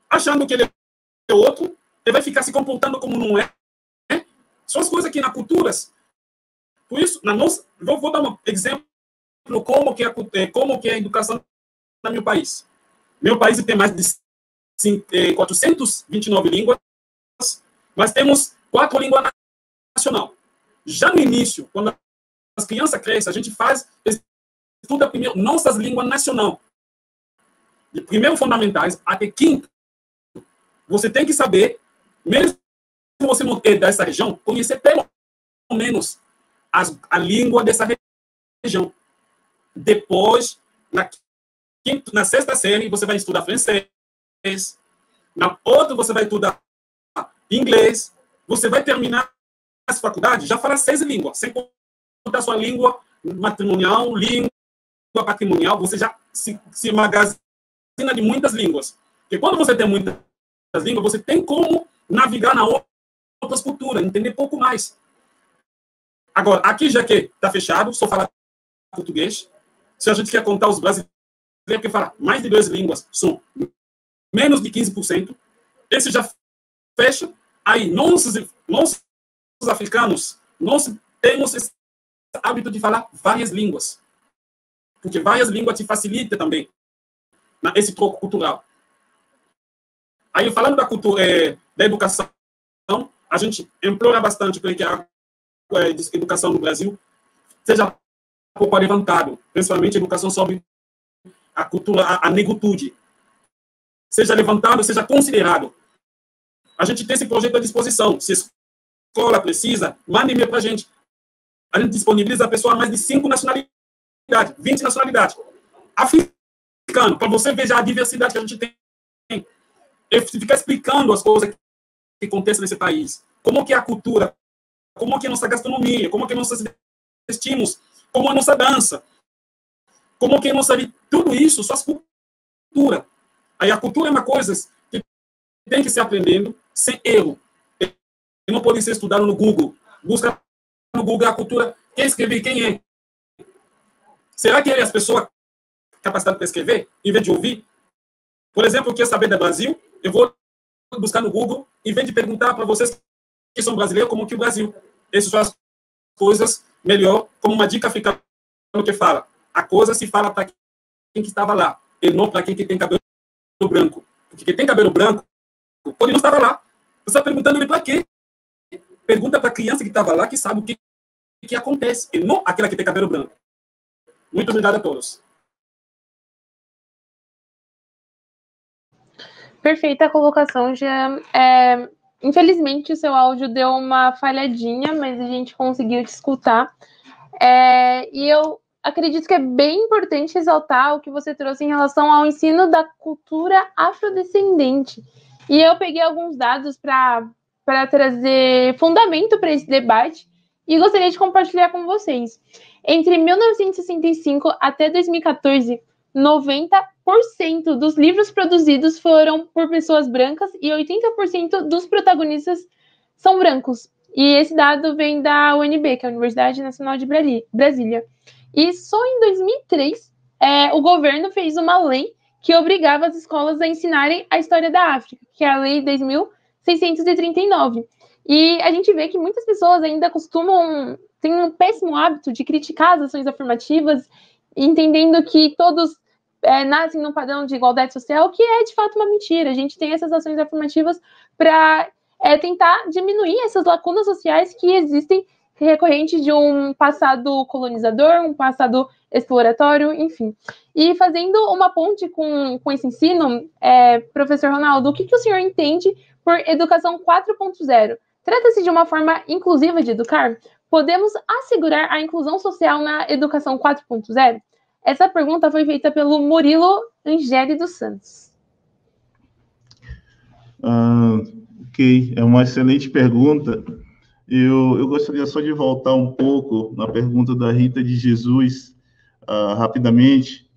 achando que ele é outro, ele vai ficar se comportando como não é. São as coisas que na culturas. Por isso, vou dar um exemplo como que é a educação no meu país. Meu país tem mais de 429 línguas, mas temos 4 línguas nacionais. Já no início, quando as crianças crescem, a gente estuda primeiro nossas línguas nacionais. De primeiro fundamentais até quinto, você tem que saber, mesmo se você não é dessa região, conhecer pelo menos a língua dessa região. Depois, na sexta série, você vai estudar francês. Na outra, você vai estudar inglês. Você vai terminar as faculdades, já fala 6 línguas. Sem contar sua língua matrimonial, língua patrimonial, você já se magazina de muitas línguas. Porque quando você tem muitas línguas, você tem como navegar na outras culturas, entender pouco mais. Agora, aqui já que está fechado, só falar português. Se a gente quer contar os brasileiros que falam mais de 2 línguas, são menos de 15%. Esse já fecha. Aí, africanos, nós temos esse hábito de falar várias línguas. Porque várias línguas te facilitam também esse troco cultural. Aí, falando da cultura, da educação, a gente implora bastante para que a educação no Brasil seja um pouco levantado, principalmente a educação sobre a cultura, a negritude. Seja levantado, seja considerado. A gente tem esse projeto à disposição. Se a escola precisa, mande e-mail para a gente. A gente disponibiliza a pessoa mais de 5 nacionalidades, 20 nacionalidades. Africano, para você ver já a diversidade que a gente tem. E ficar explicando as coisas que acontecem nesse país. Como que é a cultura, como que é a nossa gastronomia, como que é nossos vestimos, como é a nossa dança, como que é a nossa vida. Tudo isso, só as culturas. Aí a cultura é uma coisa que tem que ser aprendendo sem erro. E não pode ser estudado no Google. Busca no Google a cultura. Quem escreveu, quem é? Será que as pessoas capacitadas para escrever, em vez de ouvir? Por exemplo, eu quero saber do Brasil, eu vou buscar no Google, em vez de perguntar para vocês que são brasileiros, como que o Brasil. Essas são as coisas melhor, como uma dica fica no que fala. A coisa se fala para quem que estava lá, e não para quem que tem cabelo branco. Porque quem tem cabelo branco, pode não estava lá. Você está perguntando ele para quê? Pergunta para a criança que estava lá, que sabe o que acontece, e não aquela que tem cabelo branco. Muito obrigado a todos. Perfeita a colocação, Jean. Infelizmente, o seu áudio deu uma falhadinha, mas a gente conseguiu te escutar. E eu acredito que é bem importante ressaltar o que você trouxe em relação ao ensino da cultura afrodescendente. E eu peguei alguns dados para trazer fundamento para esse debate e gostaria de compartilhar com vocês. Entre 1965 até 2014, 90% dos livros produzidos foram por pessoas brancas e 80% dos protagonistas são brancos. E esse dado vem da UNB, que é a Universidade Nacional de Brasília. E só em 2003, o governo fez uma lei que obrigava as escolas a ensinarem a história da África, que é a Lei 10.639. E a gente vê que muitas pessoas ainda têm um péssimo hábito de criticar as ações afirmativas, entendendo que todos nascem num padrão de igualdade social, que é de fato uma mentira. A gente tem essas ações afirmativas para tentar diminuir essas lacunas sociais que existem recorrente de um passado colonizador, um passado exploratório, enfim. E fazendo uma ponte com esse ensino, professor Ronaldo, o que o senhor entende por educação 4.0? Trata-se de uma forma inclusiva de educar? Podemos assegurar a inclusão social na educação 4.0? Essa pergunta foi feita pelo Murilo Angeli dos Santos. Ok, é uma excelente pergunta. Eu gostaria só de voltar um pouco na pergunta da Rita de Jesus, rapidamente,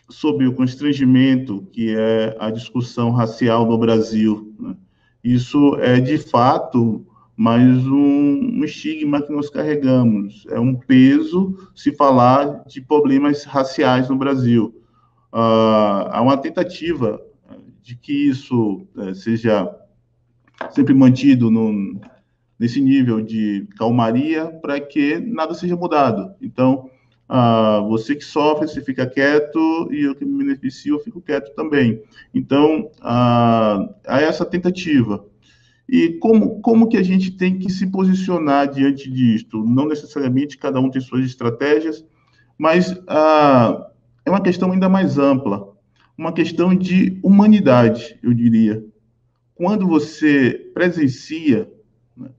sobre o constrangimento que é a discussão racial no Brasil, né? Isso é, de fato, mais um estigma que nós carregamos. É um peso se falar de problemas raciais no Brasil. Há uma tentativa de que isso seja sempre mantido nesse nível de calmaria para que nada seja mudado. Então, você que sofre, você fica quieto, e eu que me beneficio, eu fico quieto também. Então, há essa tentativa. E como que a gente tem que se posicionar diante disto? Não necessariamente cada um tem suas estratégias, mas é uma questão ainda mais ampla, uma questão de humanidade, eu diria. Quando você presencia, né,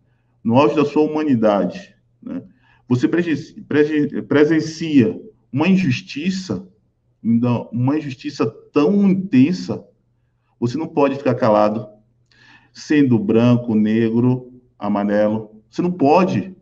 no auge da sua humanidade, né, você presencia uma injustiça tão intensa, você não pode ficar calado, sendo branco, negro, amarelo. Você não pode.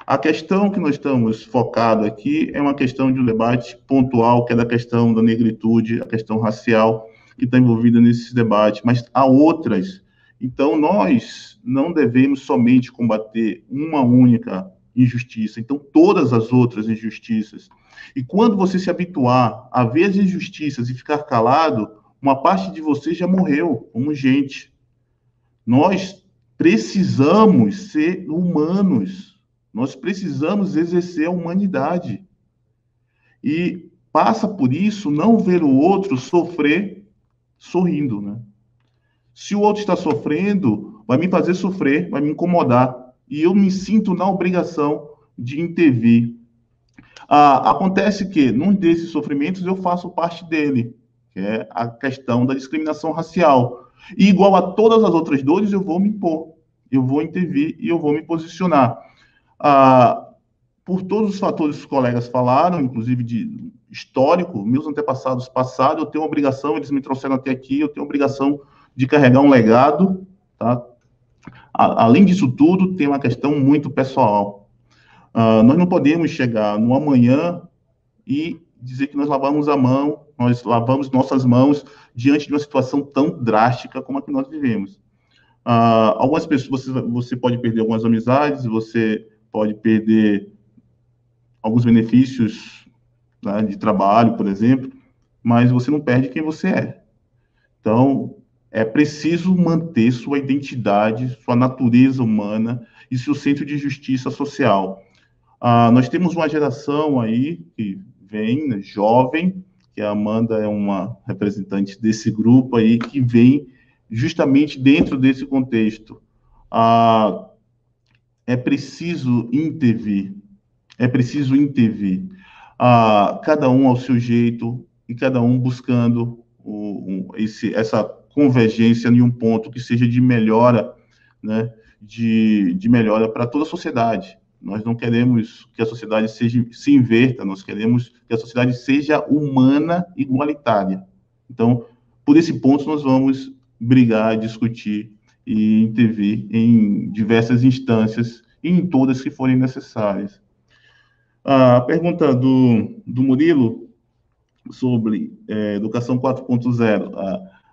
A questão que nós estamos focados aqui é uma questão de um debate pontual, que é da questão da negritude, a questão racial, que está envolvida nesse debate, mas há outras. Então, nós não devemos somente combater uma única injustiça, então todas as outras injustiças. E quando você se habituar a ver as injustiças e ficar calado, uma parte de você já morreu como gente. Nós precisamos ser humanos, nós precisamos exercer a humanidade. E passa por isso não ver o outro sofrer sorrindo, né? Se o outro está sofrendo, vai me fazer sofrer, vai me incomodar. E eu me sinto na obrigação de intervir. Acontece que, num desses sofrimentos, eu faço parte dele, que é a questão da discriminação racial. E, igual a todas as outras dores, eu vou me impor, eu vou intervir e eu vou me posicionar. Por todos os fatores que os colegas falaram, inclusive de histórico, meus antepassados passados, eu tenho obrigação, eles me trouxeram até aqui, eu tenho obrigação de carregar um legado, tá? Além disso tudo, tem uma questão muito pessoal. Nós não podemos chegar no amanhã e dizer que nós lavamos a mão, nós lavamos nossas mãos diante de uma situação tão drástica como a que nós vivemos. Algumas pessoas, você pode perder algumas amizades, você pode perder alguns benefícios, né, de trabalho, por exemplo, mas você não perde quem você é. Então, é preciso manter sua identidade, sua natureza humana e seu senso de justiça social. Nós temos uma geração aí que vem, né, jovem, que a Amanda é uma representante desse grupo aí, que vem justamente dentro desse contexto. É preciso intervir, cada um ao seu jeito e cada um buscando essa convergência em um ponto que seja de melhora, né, de melhora para toda a sociedade. Nós não queremos que a sociedade se inverta, nós queremos que a sociedade seja humana e igualitária. Então, por esse ponto, nós vamos brigar, discutir e intervir em diversas instâncias e em todas que forem necessárias. A pergunta do Murilo sobre educação 4.0.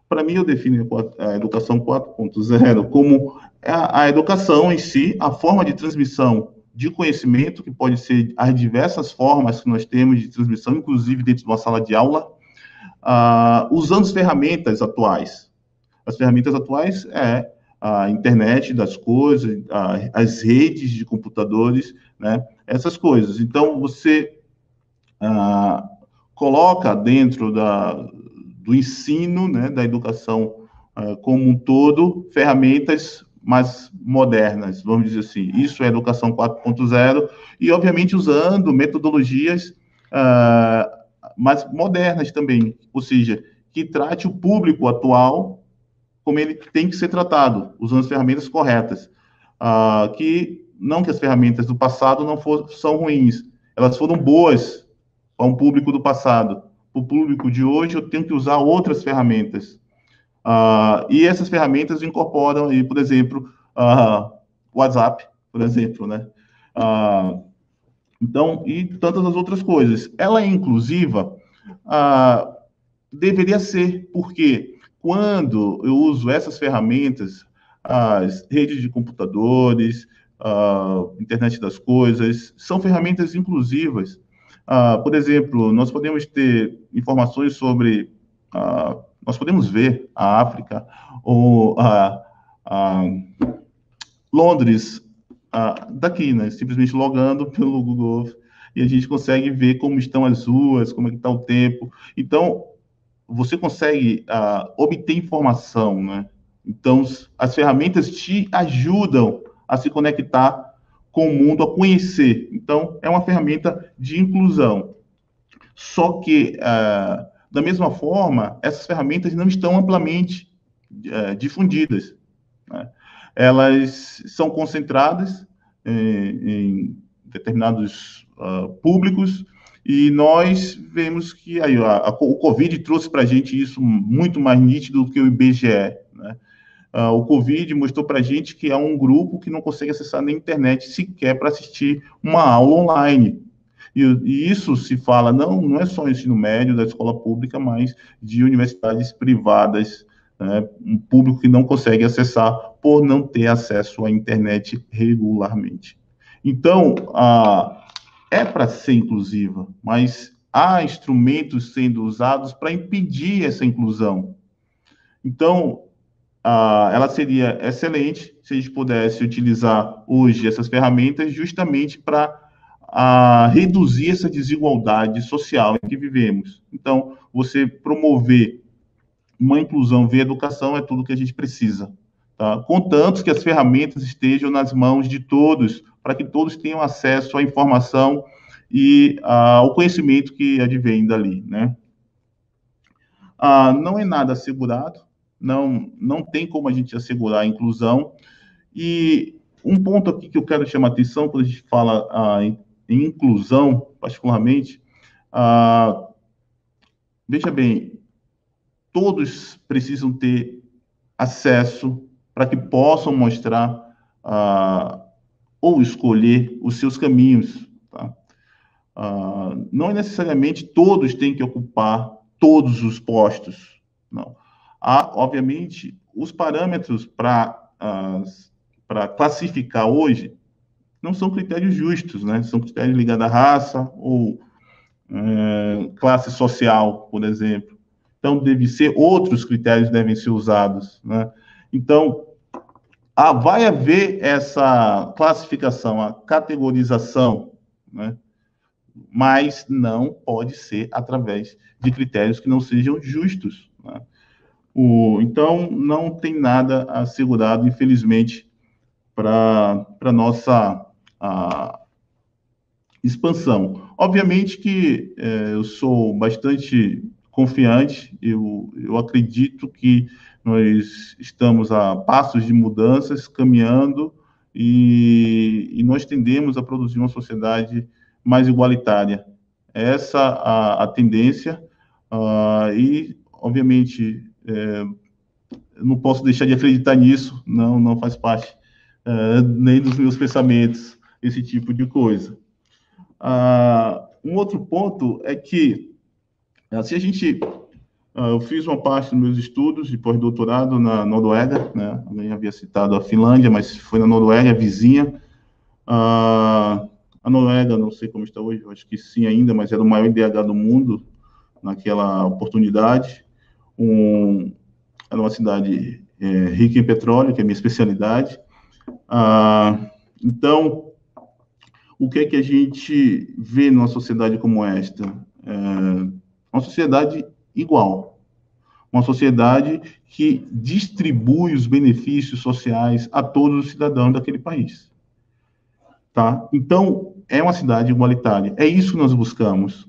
Para mim, eu defino a educação 4.0 como a educação em si, a forma de transmissão de conhecimento, que pode ser as diversas formas que nós temos de transmissão, inclusive dentro de uma sala de aula, usando as ferramentas atuais. As ferramentas atuais é a internet das coisas, as redes de computadores, né? Essas coisas. Então, você coloca dentro do ensino, né, da educação como um todo, ferramentas mais modernas, vamos dizer assim. Isso é educação 4.0, e, obviamente, usando metodologias mais modernas também, ou seja, que trate o público atual como ele tem que ser tratado, usando as ferramentas corretas. Não que as ferramentas do passado são ruins, elas foram boas para um público do passado. Para o público de hoje, eu tenho que usar outras ferramentas. E essas ferramentas incorporam, por exemplo, WhatsApp, por exemplo, né? Então, e tantas as outras coisas. Ela é inclusiva? Deveria ser, porque quando eu uso essas ferramentas, as redes de computadores, internet das coisas, são ferramentas inclusivas. Por exemplo, nós podemos ter informações sobre... nós podemos ver a África ou Londres daqui, né? Simplesmente logando pelo Google, e a gente consegue ver como estão as ruas, como é que está o tempo. Então, você consegue obter informação, né? Então, as ferramentas te ajudam a se conectar com o mundo, a conhecer. Então, é uma ferramenta de inclusão. Só que, da mesma forma, essas ferramentas não estão amplamente difundidas, né? Elas são concentradas em determinados públicos, e nós vemos que o Covid trouxe para a gente isso muito mais nítido do que o IBGE, né? O Covid mostrou para a gente que há um grupo que não consegue acessar nem a internet sequer para assistir uma aula online. E isso se fala, não é só o ensino médio da escola pública, mas de universidades privadas, né? Um público que não consegue acessar por não ter acesso à internet regularmente. Então, é para ser inclusiva, mas há instrumentos sendo usados para impedir essa inclusão. Então, ela seria excelente se a gente pudesse utilizar hoje essas ferramentas justamente para reduzir essa desigualdade social em que vivemos. Então, você promover uma inclusão via educação é tudo que a gente precisa, tá? Contanto que as ferramentas estejam nas mãos de todos, para que todos tenham acesso à informação e ao conhecimento que advém dali, né? Não é nada assegurado, não tem como a gente assegurar a inclusão. E um ponto aqui que eu quero chamar a atenção quando a gente fala em inclusão, particularmente, veja bem, todos precisam ter acesso para que possam mostrar ou escolher os seus caminhos, tá? Não é necessariamente todos têm que ocupar todos os postos, não. Há, obviamente, os parâmetros para classificar hoje não são critérios justos, né? São critérios ligados à raça ou classe social, por exemplo. Então, outros critérios devem ser usados, né? Então, vai haver essa classificação, a categorização, né? Mas não pode ser através de critérios que não sejam justos, né? Então, não tem nada assegurado, infelizmente, para a nossa expansão. Obviamente que eu sou bastante confiante, eu acredito que nós estamos a passos de mudanças, caminhando, e nós tendemos a produzir uma sociedade mais igualitária. Essa a tendência, e, obviamente, não posso deixar de acreditar nisso, não faz parte nem dos meus pensamentos, esse tipo de coisa. Um outro ponto é que, se a gente... eu fiz uma parte dos meus estudos de pós-doutorado na Noruega, né? Eu havia citado a Finlândia, mas foi na Noruega, vizinha. A Noruega, não sei como está hoje, acho que sim ainda, mas era o maior IDH do mundo naquela oportunidade. Era uma cidade rica em petróleo, que é a minha especialidade. Então, o que é que a gente vê numa sociedade como esta? Uma sociedade igual, uma sociedade que distribui os benefícios sociais a todos os cidadãos daquele país, tá? Então, é uma cidade igualitária, é isso que nós buscamos.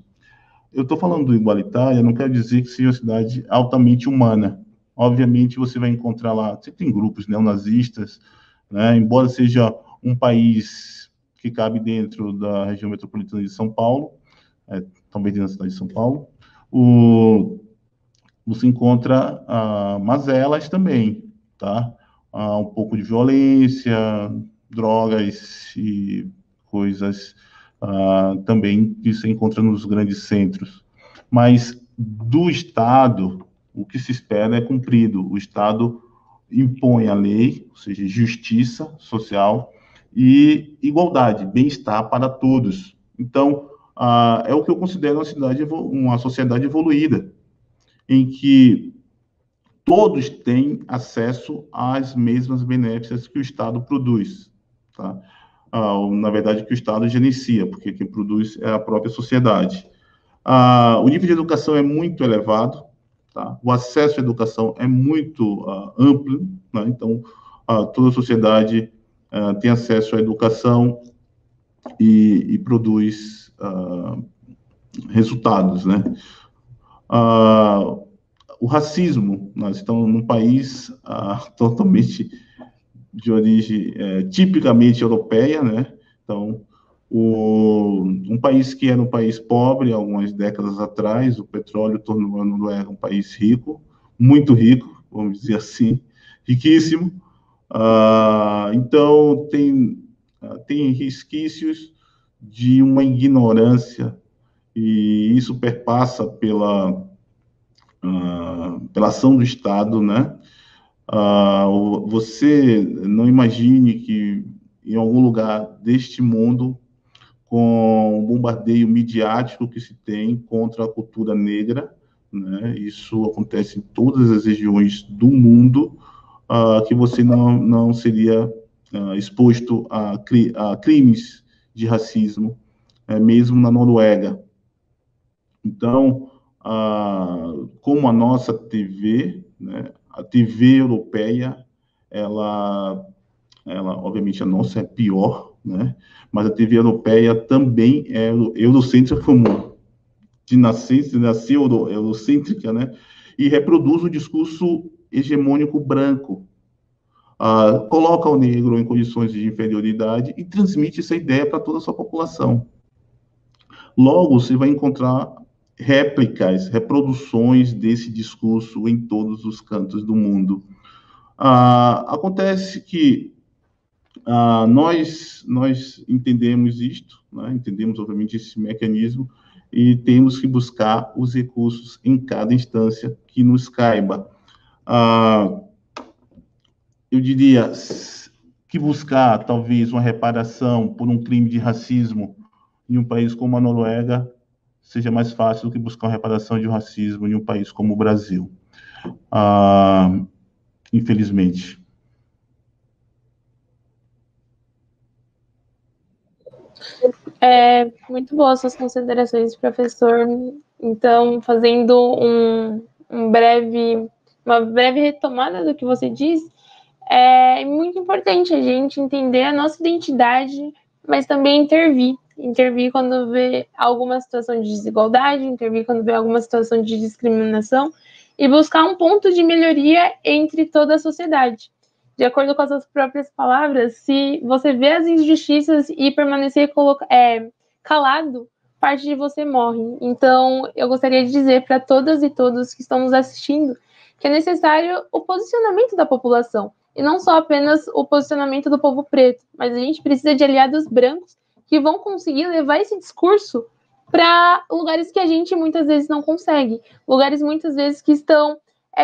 Eu estou falando do igualitário, não quero dizer que seja uma cidade altamente humana. Obviamente, você vai encontrar lá, você tem grupos neonazistas, né? Embora seja um país que cabe dentro da região metropolitana de São Paulo, também dentro da cidade de São Paulo, você encontra mazelas também, tá? Um pouco de violência, drogas e coisas também que se encontra nos grandes centros. Mas do Estado, o que se espera é cumprido. O Estado impõe a lei, ou seja, justiça social e igualdade, bem-estar para todos. Então, é o que eu considero uma sociedade evoluída, em que todos têm acesso às mesmas benéficas que o Estado produz, tá? Na verdade, que o Estado gerencia, porque quem produz é a própria sociedade. O nível de educação é muito elevado, tá? O acesso à educação é muito amplo, né? Então, toda a sociedade tem acesso à educação e produz resultados, né? O racismo, nós estamos num país totalmente de origem tipicamente europeia, né? Então, um país que era um país pobre algumas décadas atrás, o petróleo tornou a Noruega um país rico, muito rico, vamos dizer assim, riquíssimo. Então, tem resquícios de uma ignorância, e isso perpassa pela ação do Estado, né? Você não imagine que em algum lugar deste mundo, com o bombardeio midiático que se tem contra a cultura negra, né? Isso acontece em todas as regiões do mundo, que você não seria exposto a crimes de racismo, mesmo na Noruega. Então, como a nossa TV, né, a TV europeia, ela obviamente a nossa é pior, né, mas a TV europeia também é eurocêntrica, como nasceu eurocêntrica, né, e reproduz o discurso hegemônico branco, coloca o negro em condições de inferioridade e transmite essa ideia para toda a sua população. Logo, você vai encontrar réplicas, reproduções desse discurso em todos os cantos do mundo. Acontece que nós entendemos isto, né? Entendemos, obviamente, esse mecanismo, e temos que buscar os recursos em cada instância que nos caiba. Eu diria que buscar, talvez, uma reparação por um crime de racismo em um país como a Noruega seja mais fácil do que buscar uma reparação de racismo em um país como o Brasil. Infelizmente. Muito boas suas considerações, professor. Então, fazendo uma breve retomada do que você diz, é muito importante a gente entender a nossa identidade, mas também intervir quando vê alguma situação de desigualdade, intervir quando vê alguma situação de discriminação e buscar um ponto de melhoria entre toda a sociedade. De acordo com as suas próprias palavras, se você vê as injustiças e permanecer calado, parte de você morre. Então, eu gostaria de dizer para todas e todos que estão nos assistindo que é necessário o posicionamento da população, e não só apenas o posicionamento do povo preto, mas a gente precisa de aliados brancos que vão conseguir levar esse discurso para lugares que a gente muitas vezes não consegue, lugares muitas vezes que estão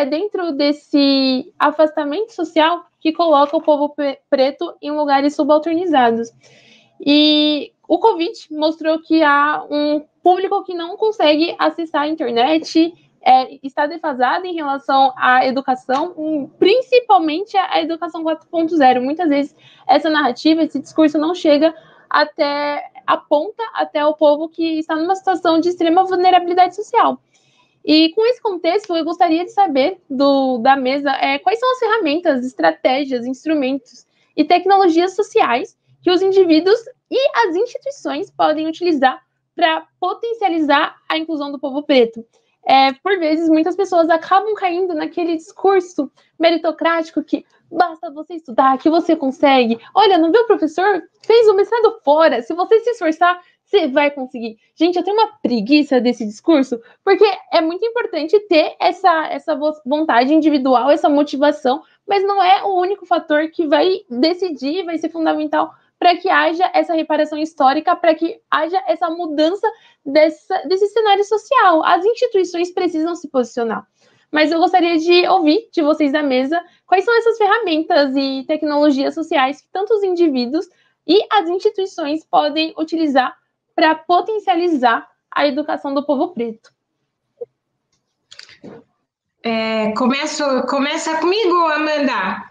dentro desse afastamento social que coloca o povo preto em lugares subalternizados. E o Covid mostrou que há um público que não consegue acessar a internet, está defasado em relação à educação, principalmente a educação 4.0. Muitas vezes essa narrativa, esse discurso não chega aponta até o povo que está numa situação de extrema vulnerabilidade social. E com esse contexto, eu gostaria de saber da mesa quais são as ferramentas, estratégias, instrumentos e tecnologias sociais que os indivíduos e as instituições podem utilizar para potencializar a inclusão do povo preto. Por vezes, muitas pessoas acabam caindo naquele discurso meritocrático que basta você estudar, que você consegue. Olha, não viu o professor? Fez o mestrado fora. Se você se esforçar, você vai conseguir. Gente, eu tenho uma preguiça desse discurso, porque é muito importante ter essa vontade individual, essa motivação, mas não é o único fator que vai decidir, vai ser fundamental para que haja essa reparação histórica, para que haja essa mudança desse cenário social. As instituições precisam se posicionar. Mas eu gostaria de ouvir de vocês da mesa quais são essas ferramentas e tecnologias sociais que tanto os indivíduos e as instituições podem utilizar para potencializar a educação do povo preto. Começa comigo, Amanda?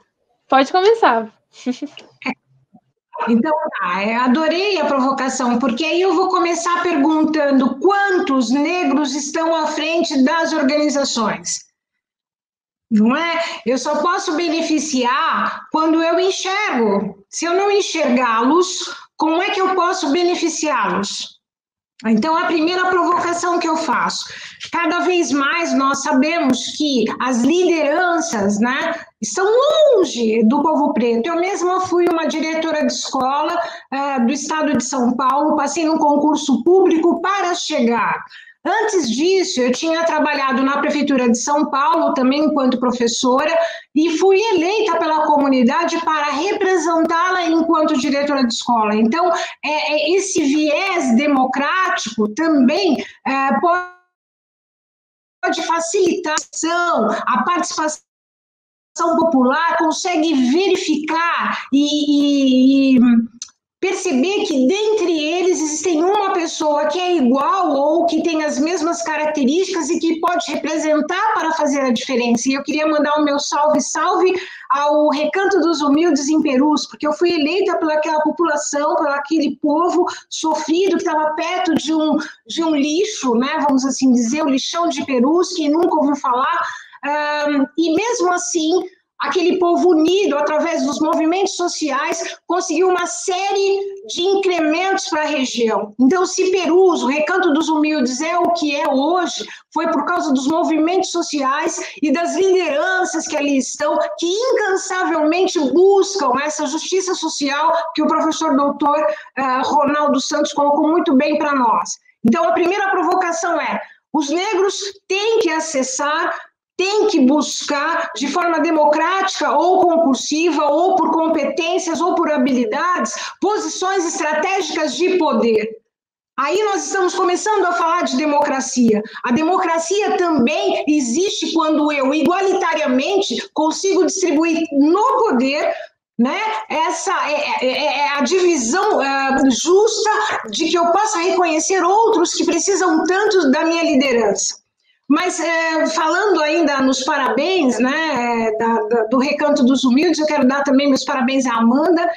Pode começar. Então, adorei a provocação, porque aí eu vou começar perguntando quantos negros estão à frente das organizações. Não é? Eu só posso beneficiar quando eu enxergo. Se eu não enxergá-los, como é que eu posso beneficiá-los? Então, a primeira provocação que eu faço, cada vez mais nós sabemos que as lideranças, né, estão longe do povo preto. Eu mesma fui uma diretora de escola do estado de São Paulo, passei num concurso público para chegar. Antes disso, eu tinha trabalhado na Prefeitura de São Paulo, também enquanto professora, e fui eleita pela comunidade para representá-la enquanto diretora de escola. Então, esse viés democrático também pode facilitar a participação popular, consegue verificar e perceber que dentre eles existem uma pessoa que é igual ou que tem as mesmas características e que pode representar para fazer a diferença. E eu queria mandar o meu salve ao Recanto dos Humildes em Perus, porque eu fui eleita pelaquela população, pelaquele povo sofrido que estava perto de um lixo, né, vamos assim dizer, o lixão de Perus, que nunca ouviu falar, e mesmo assim, aquele povo unido, através dos movimentos sociais, conseguiu uma série de incrementos para a região. Então, se Perus, o Recanto dos Humildes, é o que é hoje, foi por causa dos movimentos sociais e das lideranças que ali estão, que incansavelmente buscam essa justiça social que o professor doutor Ronaldo Santos colocou muito bem para nós. Então, a primeira provocação é: os negros têm que acessar, tem que buscar de forma democrática ou concursiva, ou por competências, ou por habilidades, posições estratégicas de poder. Aí nós estamos começando a falar de democracia. A democracia também existe quando eu, igualitariamente, consigo distribuir no poder, né, essa é a divisão justa de que eu possa reconhecer outros que precisam tanto da minha liderança. Mas falando ainda nos parabéns, né, do Recanto dos Humildes, eu quero dar também meus parabéns à Amanda.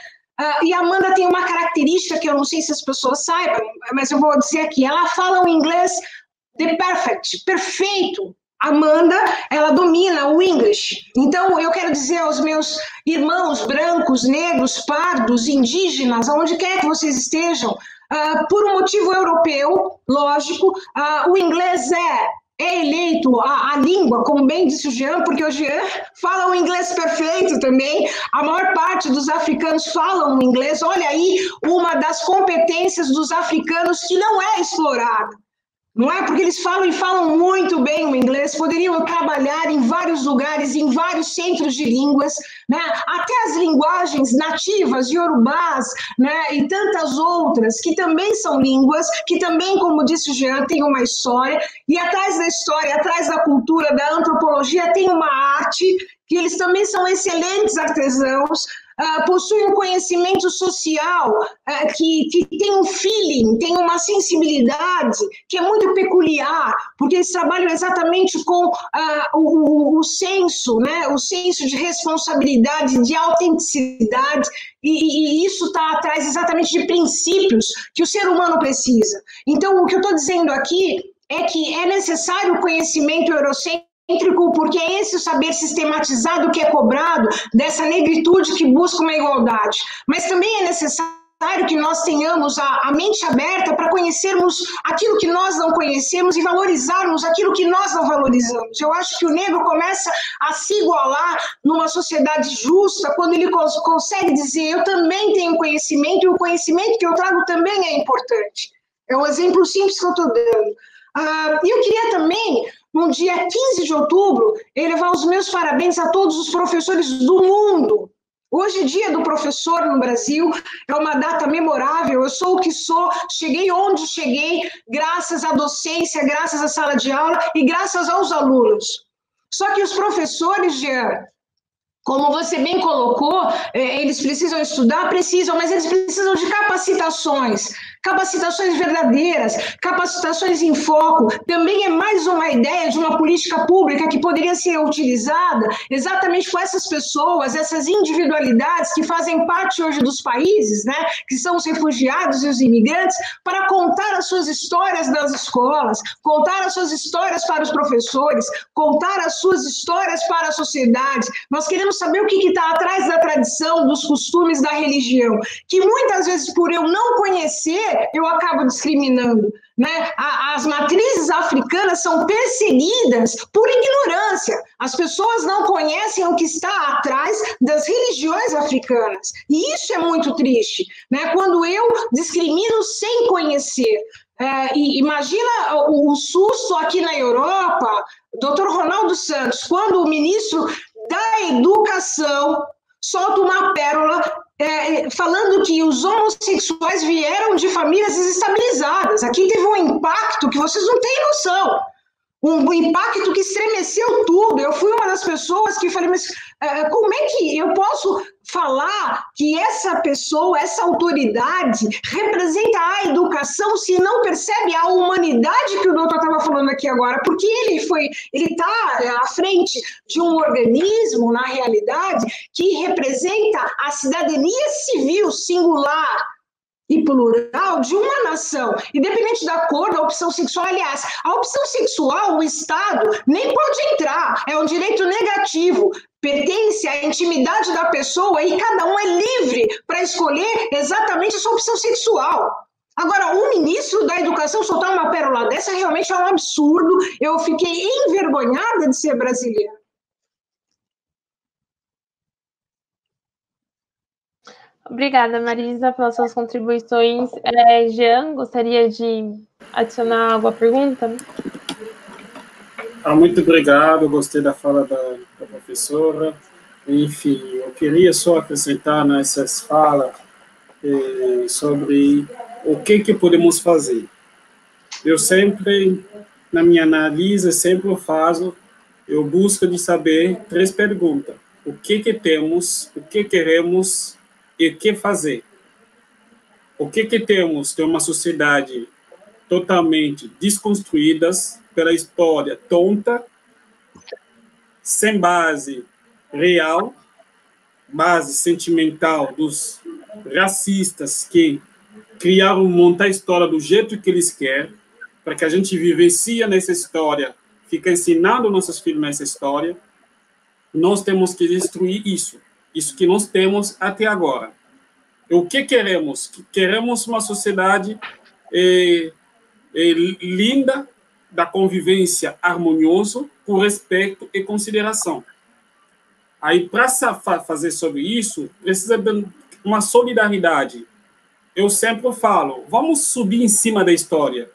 E a Amanda tem uma característica que eu não sei se as pessoas saibam, mas eu vou dizer aqui. Ela fala o inglês the perfect, perfeito. Amanda, ela domina o English. Então, eu quero dizer aos meus irmãos brancos, negros, pardos, indígenas, aonde quer que vocês estejam, por um motivo europeu, lógico, o inglês é eleito a língua, como bem disse o Jean, porque o Jean fala o inglês perfeito também, a maior parte dos africanos falam o inglês. Olha aí uma das competências dos africanos que não é explorada. Não é porque eles falam e falam muito bem o inglês, poderiam trabalhar em vários lugares, em vários centros de línguas, né? Até as linguagens nativas, iorubás, né? E tantas outras, que também são línguas, que também, como disse o Jean, tem uma história, e atrás da história, atrás da cultura, da antropologia, tem uma arte, que eles também são excelentes artesãos, possuem um conhecimento social que tem um feeling, tem uma sensibilidade que é muito peculiar, porque eles trabalham exatamente com o senso, né, o senso de responsabilidade, de autenticidade, e isso está atrás exatamente de princípios que o ser humano precisa. Então, o que eu estou dizendo aqui é que é necessário o conhecimento eurocêntrico, porque é esse o saber sistematizado que é cobrado dessa negritude que busca uma igualdade. Mas também é necessário que nós tenhamos a mente aberta para conhecermos aquilo que nós não conhecemos e valorizarmos aquilo que nós não valorizamos. Eu acho que o negro começa a se igualar numa sociedade justa quando ele consegue dizer: eu também tenho conhecimento, e o conhecimento que eu trago também é importante. É um exemplo simples que eu estou dando. E eu queria também, no dia 15 de outubro, elevar os meus parabéns a todos os professores do mundo. Hoje é dia do professor no Brasil, é uma data memorável. Eu sou o que sou, cheguei onde cheguei, graças à docência, graças à sala de aula e graças aos alunos. Só que os professores, Jean, como você bem colocou, eles precisam estudar, mas eles precisam de capacitações verdadeiras, capacitações em foco. Também é mais uma ideia de uma política pública que poderia ser utilizada exatamente com essas pessoas, essas individualidades que fazem parte hoje dos países, né, que são os refugiados e os imigrantes, para contar as suas histórias nas escolas, contar as suas histórias para os professores, contar as suas histórias para a sociedade. Nós queremos saber o que está atrás da tradição, dos costumes, da religião, que muitas vezes, por eu não conhecer, eu acabo discriminando, né? As matrizes africanas são perseguidas por ignorância. As pessoas não conhecem o que está atrás das religiões africanas. E isso é muito triste, né? Quando eu discrimino sem conhecer. Imagina o susto aqui na Europa, Dr. Ronaldo Santos, quando o ministro da Educação solta uma pérola falando que os homossexuais vieram de famílias desestabilizadas. Aqui teve um impacto que vocês não têm noção. Um impacto que estremeceu tudo. Eu fui uma das pessoas que falei, mas como é que eu posso falar que essa pessoa, essa autoridade, representa a educação se não percebe a humanidade que o doutor estava falando aqui agora? Porque ele está à frente de um organismo, na realidade, que representa a cidadania civil singular e plural de uma nação, independente da cor, da opção sexual. Aliás, a opção sexual, o Estado nem pode entrar, é um direito negativo, pertence à intimidade da pessoa e cada um é livre para escolher exatamente a sua opção sexual. Agora, o ministro da Educação soltar uma pérola dessa realmente é um absurdo. Eu fiquei envergonhada de ser brasileira. Obrigada, Marisa, pelas suas contribuições. Jean, gostaria de adicionar alguma pergunta? Muito obrigado, gostei da fala da professora. Enfim, eu queria só acrescentar nessas falas sobre o que podemos fazer. Eu sempre, na minha análise, sempre eu busco de saber 3 perguntas. O que temos, o que queremos e o que fazer. O que temos? Tem uma sociedade totalmente desconstruída pela história tonta, sem base real, base sentimental dos racistas que criaram montar a história do jeito que eles querem, para que a gente vivencie nessa história, fica ensinando nossos filhos nessa história. Nós temos que destruir isso que nós temos até agora. O que queremos? Queremos uma sociedade linda, da convivência harmoniosa, com respeito e consideração. Aí, para fazer sobre isso, precisa de uma solidariedade. Eu sempre falo, vamos subir em cima da história,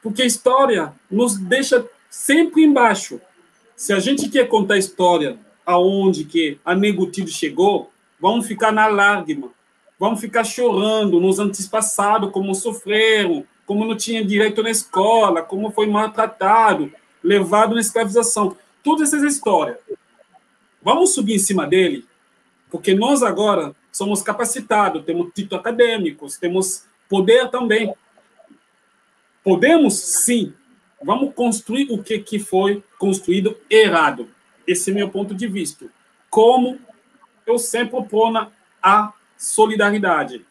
porque a história nos deixa sempre embaixo. Se a gente quer contar a história aonde que a Negutilde chegou, vamos ficar na lágrima, vamos ficar chorando nos antepassados, como sofreram, como não tinha direito na escola, como foi maltratado, levado na escravização. Todas essas histórias. Vamos subir em cima dele, porque nós agora somos capacitados, temos títulos acadêmicos, temos poder também. Podemos, sim. Vamos construir o que foi construído errado. Esse é meu ponto de vista. Como eu sempre proponho a solidariedade.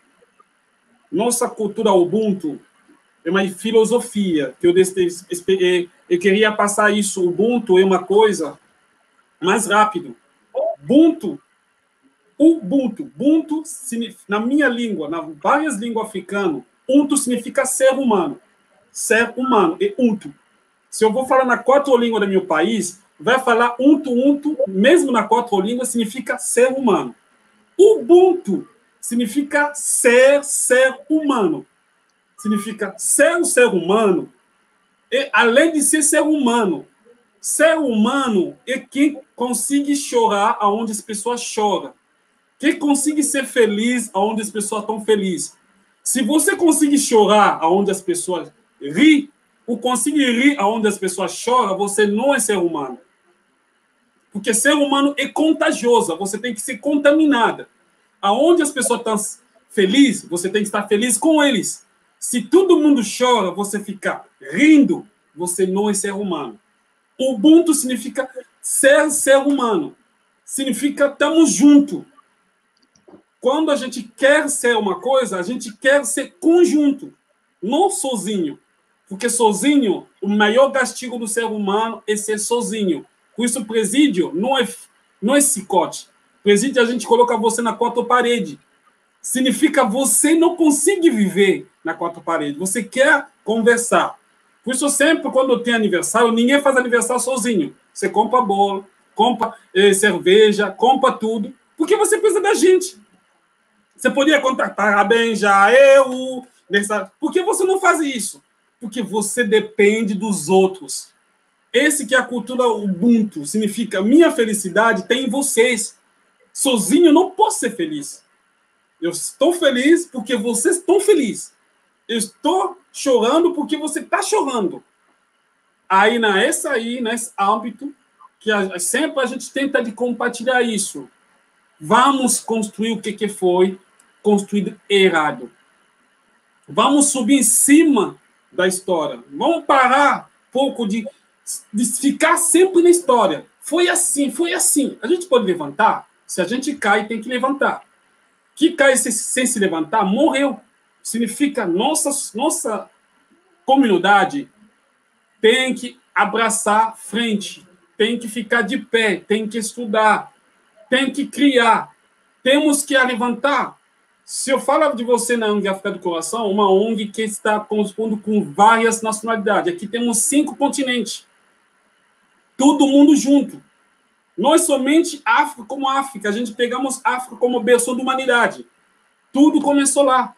Nossa cultura Ubuntu é uma filosofia que eu queria passar isso. Ubuntu é uma coisa mais rápido. Ubuntu, na minha língua, nas várias línguas africanas, Ubuntu significa ser humano. Ser humano é Ubuntu. Se eu vou falar na 4 línguas do meu país, vai falar Ubuntu, mesmo na 4 línguas, significa ser humano. Ubuntu significa ser humano. Significa ser um ser humano, e além de ser humano é quem consegue chorar aonde as pessoas choram, quem consegue ser feliz aonde as pessoas estão felizes. Se você consegue chorar aonde as pessoas riem, ou consegue rir aonde as pessoas choram, você não é ser humano. Porque ser humano é contagioso, você tem que ser contaminada. Aonde as pessoas estão felizes, você tem que estar feliz com eles. Se todo mundo chora, você fica rindo, você não é ser humano. Ubuntu significa ser humano. Significa estamos juntos. Quando a gente quer ser uma coisa, a gente quer ser conjunto, não sozinho. Porque sozinho, o maior castigo do ser humano é ser sozinho. Por isso, presídio não é chicote. Presídio, a gente coloca você na 4 paredes. Significa você não consegue viver na 4 paredes. Você quer conversar. Por isso, sempre, quando tem aniversário, ninguém faz aniversário sozinho. Você compra bolo, compra cerveja, compra tudo. Porque você precisa da gente. Você podia contar, parabéns, já eu... Por que você não faz isso? Porque você depende dos outros. Esse que é a cultura Ubuntu. Significa, minha felicidade tem em vocês. Sozinho eu não posso ser feliz. Eu estou feliz porque vocês estão felizes. Eu estou chorando porque você está chorando. Aí, nesse âmbito, que sempre a gente tenta de compartilhar isso. Vamos construir o que foi construído errado. Vamos subir em cima da história. Vamos parar um pouco de ficar sempre na história. Foi assim, foi assim. A gente pode levantar? Se a gente cai, tem que levantar. Que cai sem se levantar, morreu. Significa nossa comunidade tem que abraçar frente, tem que ficar de pé, tem que estudar, tem que criar. Temos que levantar. Se eu falo de você na ONG África do Coração, uma ONG que está correspondendo com várias nacionalidades. Aqui temos 5 continentes. Todo mundo junto. Nós somente África como África. A gente pegamos África como berço da humanidade. Tudo começou lá.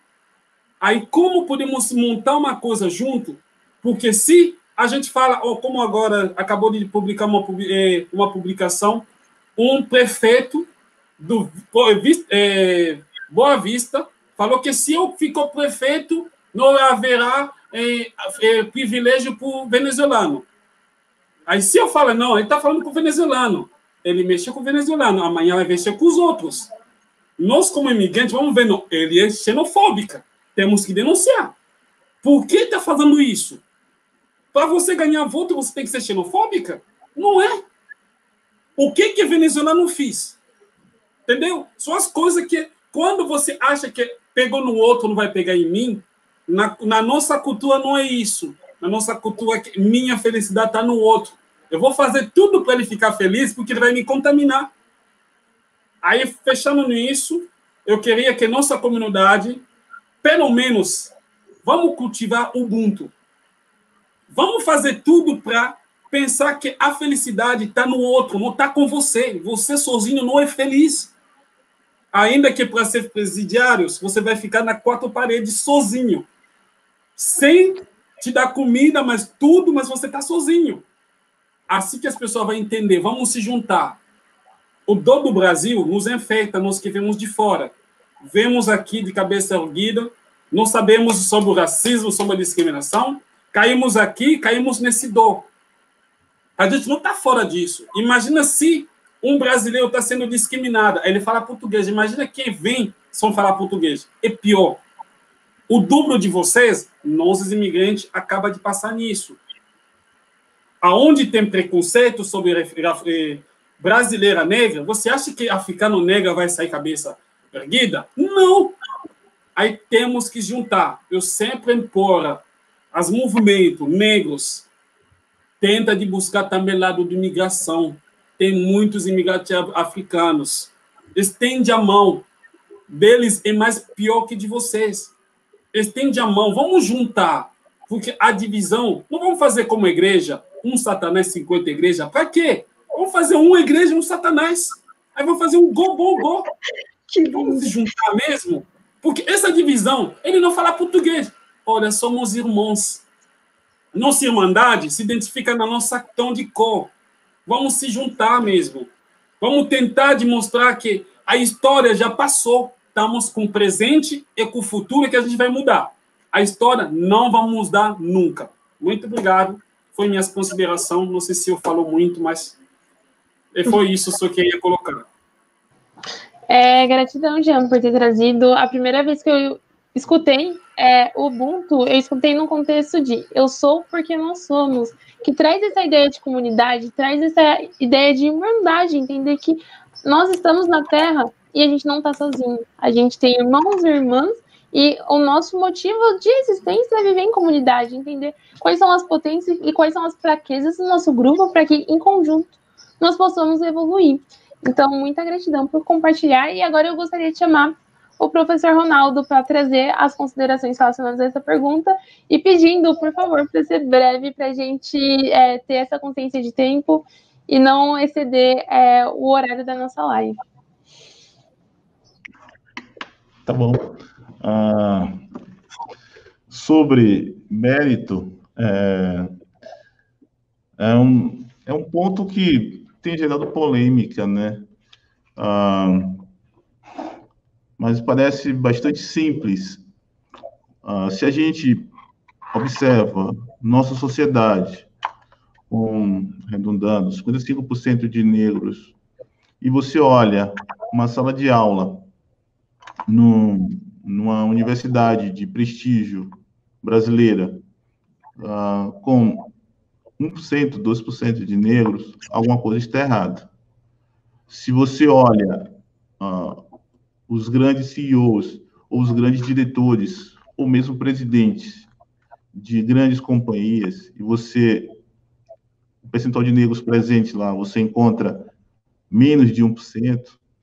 Aí como podemos montar uma coisa junto? Porque se a gente fala, como agora acabou de publicar uma publicação, um prefeito do Boa Vista falou que se eu ficar prefeito, não haverá privilégio para o venezuelano. Aí se eu falo, não, ele está falando com o venezuelano. Ele mexeu com o venezuelano, amanhã vai mexer com os outros. Nós, como imigrantes, vamos ver, não, ele é xenofóbica. Temos que denunciar. Por que está fazendo isso? Para você ganhar voto, você tem que ser xenofóbica? Não é. O que venezuelano fez? Entendeu? São as coisas que, quando você acha que pegou no outro, não vai pegar em mim, na nossa cultura não é isso. Na nossa cultura, minha felicidade está no outro. Eu vou fazer tudo para ele ficar feliz, porque ele vai me contaminar. Aí, fechando nisso, eu queria que nossa comunidade, pelo menos, vamos cultivar o Ubuntu. Vamos fazer tudo para pensar que a felicidade está no outro, não está com você. Você sozinho não é feliz. Ainda que para ser presidiário, você vai ficar na 4 paredes sozinho. Sem te dar comida, mas você está sozinho. Assim que as pessoas vão entender, vamos se juntar. O dor do Brasil nos enfeita, nós que vemos de fora. Vemos aqui de cabeça erguida, não sabemos sobre o racismo, sobre a discriminação, caímos aqui, caímos nesse dor. A gente não está fora disso. Imagina se um brasileiro está sendo discriminado, ele fala português. Imagina quem vem só falar português. É pior. O dobro de vocês, nós, os imigrantes, acaba de passar nisso. Aonde tem preconceito sobre brasileira negra, você acha que africano negra vai sair cabeça erguida? Não! Aí temos que juntar. Eu sempre imploro aos movimentos negros, tenta de buscar também lado de imigração. Tem muitos imigrantes africanos. Estende a mão. Deles é mais pior que de vocês. Estende a mão. Vamos juntar. Porque a divisão, não vamos fazer como igreja, um satanás, 50 igrejas. Para quê? Vamos fazer uma igreja e um satanás. Aí vamos fazer um go. Vamos se juntar mesmo? Porque essa divisão, ele não fala português. Olha, somos irmãos. Nossa irmandade se identifica na nossa tom de cor. Vamos se juntar mesmo. Vamos tentar demonstrar que a história já passou. Estamos com o presente e com o futuro que a gente vai mudar. A história não vai mudar nunca. Muito obrigado. Foi minha consideração. Não sei se eu falo muito, mas foi isso que eu queria colocar. Gratidão, Jean, por ter trazido. A primeira vez que eu escutei o Ubuntu, eu escutei no contexto de eu sou porque nós somos, que traz essa ideia de comunidade, traz essa ideia de irmandade, entender que nós estamos na Terra e a gente não está sozinho. A gente tem irmãos e irmãs e o nosso motivo de existência é viver em comunidade, entender quais são as potências e quais são as fraquezas do nosso grupo para que, em conjunto, nós possamos evoluir. Então, muita gratidão por compartilhar. E agora eu gostaria de chamar o professor Ronaldo para trazer as considerações relacionadas a essa pergunta e pedindo, por favor, para ser breve, para a gente ter essa consciência de tempo e não exceder o horário da nossa live. Tá bom. Sobre mérito, é um ponto que tem gerado polêmica, né? Mas parece bastante simples. Se a gente observa nossa sociedade, redundando, 55% de negros e você olha uma sala de aula numa universidade de prestígio brasileira, com 1%, 2% de negros, alguma coisa está errada. Se você olha os grandes CEOs, ou os grandes diretores, ou mesmo presidentes de grandes companhias, e o percentual de negros presentes lá, você encontra menos de 1%,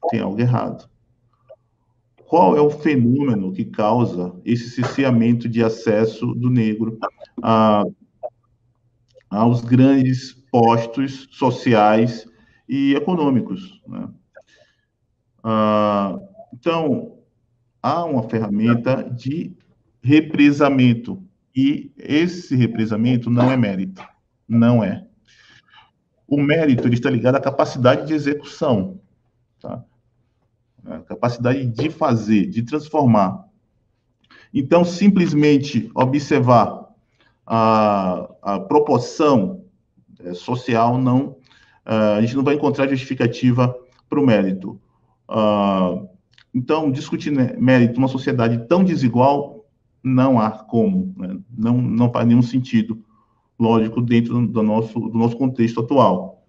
tem algo errado. Qual é o fenômeno que causa esse cerceamento de acesso do negro aos grandes postos sociais e econômicos, né? Então, há uma ferramenta de represamento, e esse represamento não é mérito, não é. O mérito ele está ligado à capacidade de execução, tá? A capacidade de fazer, de transformar. Então, simplesmente observar a proporção social, não, a gente não vai encontrar justificativa para o mérito. Então, discutir mérito numa sociedade tão desigual, não há como, né? Não faz nenhum sentido, lógico, dentro do nosso contexto atual.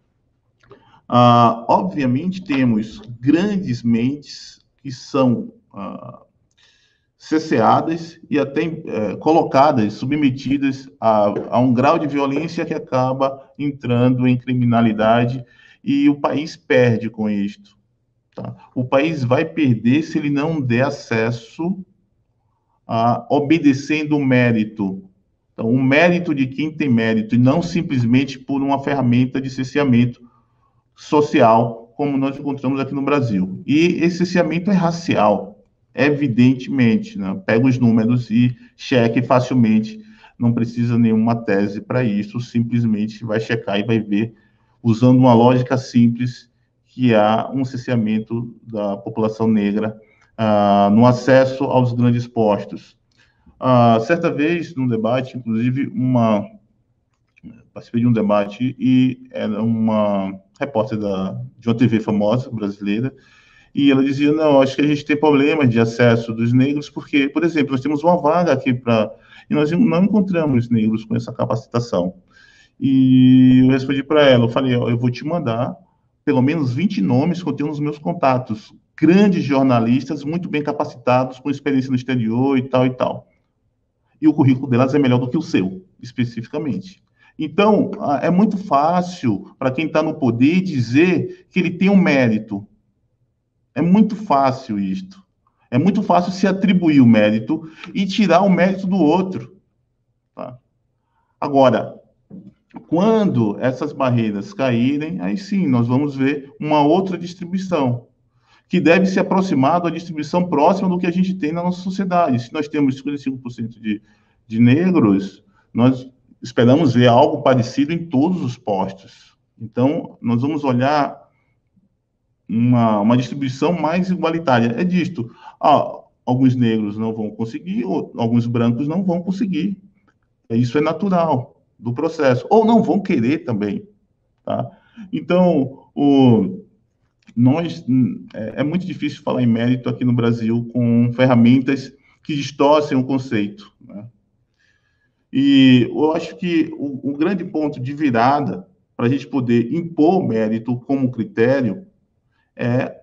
Obviamente, temos grandes mentes que são cerceadas e até colocadas, submetidas a um grau de violência que acaba entrando em criminalidade, e o país perde com isto. Tá? O país vai perder se ele não der acesso obedecendo o mérito. Então, o mérito de quem tem mérito, e não simplesmente por uma ferramenta de cerceamento social, como nós encontramos aqui no Brasil. E esse cerceamento é racial, evidentemente, né? Pega os números e cheque facilmente, não precisa nenhuma tese para isso, simplesmente vai checar e vai ver, usando uma lógica simples, que há um cerceamento da população negra no acesso aos grandes postos. Certa vez, num debate, inclusive, participei de um debate e era uma repórter de uma TV famosa brasileira, e ela dizia, não, acho que a gente tem problemas de acesso dos negros, porque, por exemplo, nós temos uma vaga aqui e nós não encontramos negros com essa capacitação. E eu respondi para ela, eu falei, eu vou te mandar pelo menos 20 nomes que eu tenho nos meus contatos, grandes jornalistas, muito bem capacitados, com experiência no exterior e tal e tal. E o currículo delas é melhor do que o seu, especificamente. Então, é muito fácil para quem está no poder dizer que ele tem um mérito. É muito fácil isto. É muito fácil se atribuir o mérito e tirar o mérito do outro. Tá? Agora, quando essas barreiras caírem, aí sim, nós vamos ver uma outra distribuição, que deve se aproximar da distribuição próxima do que a gente tem na nossa sociedade. Se nós temos 55% de negros, nós esperamos ver algo parecido em todos os postos. Então, nós vamos olhar uma distribuição mais igualitária. É disto. Alguns negros não vão conseguir, ou alguns brancos não vão conseguir. Isso é natural do processo. Ou não vão querer também. Tá? Então, é muito difícil falar em mérito aqui no Brasil com ferramentas que distorcem o conceito, né? E eu acho que o grande ponto de virada para a gente poder impor o mérito como critério é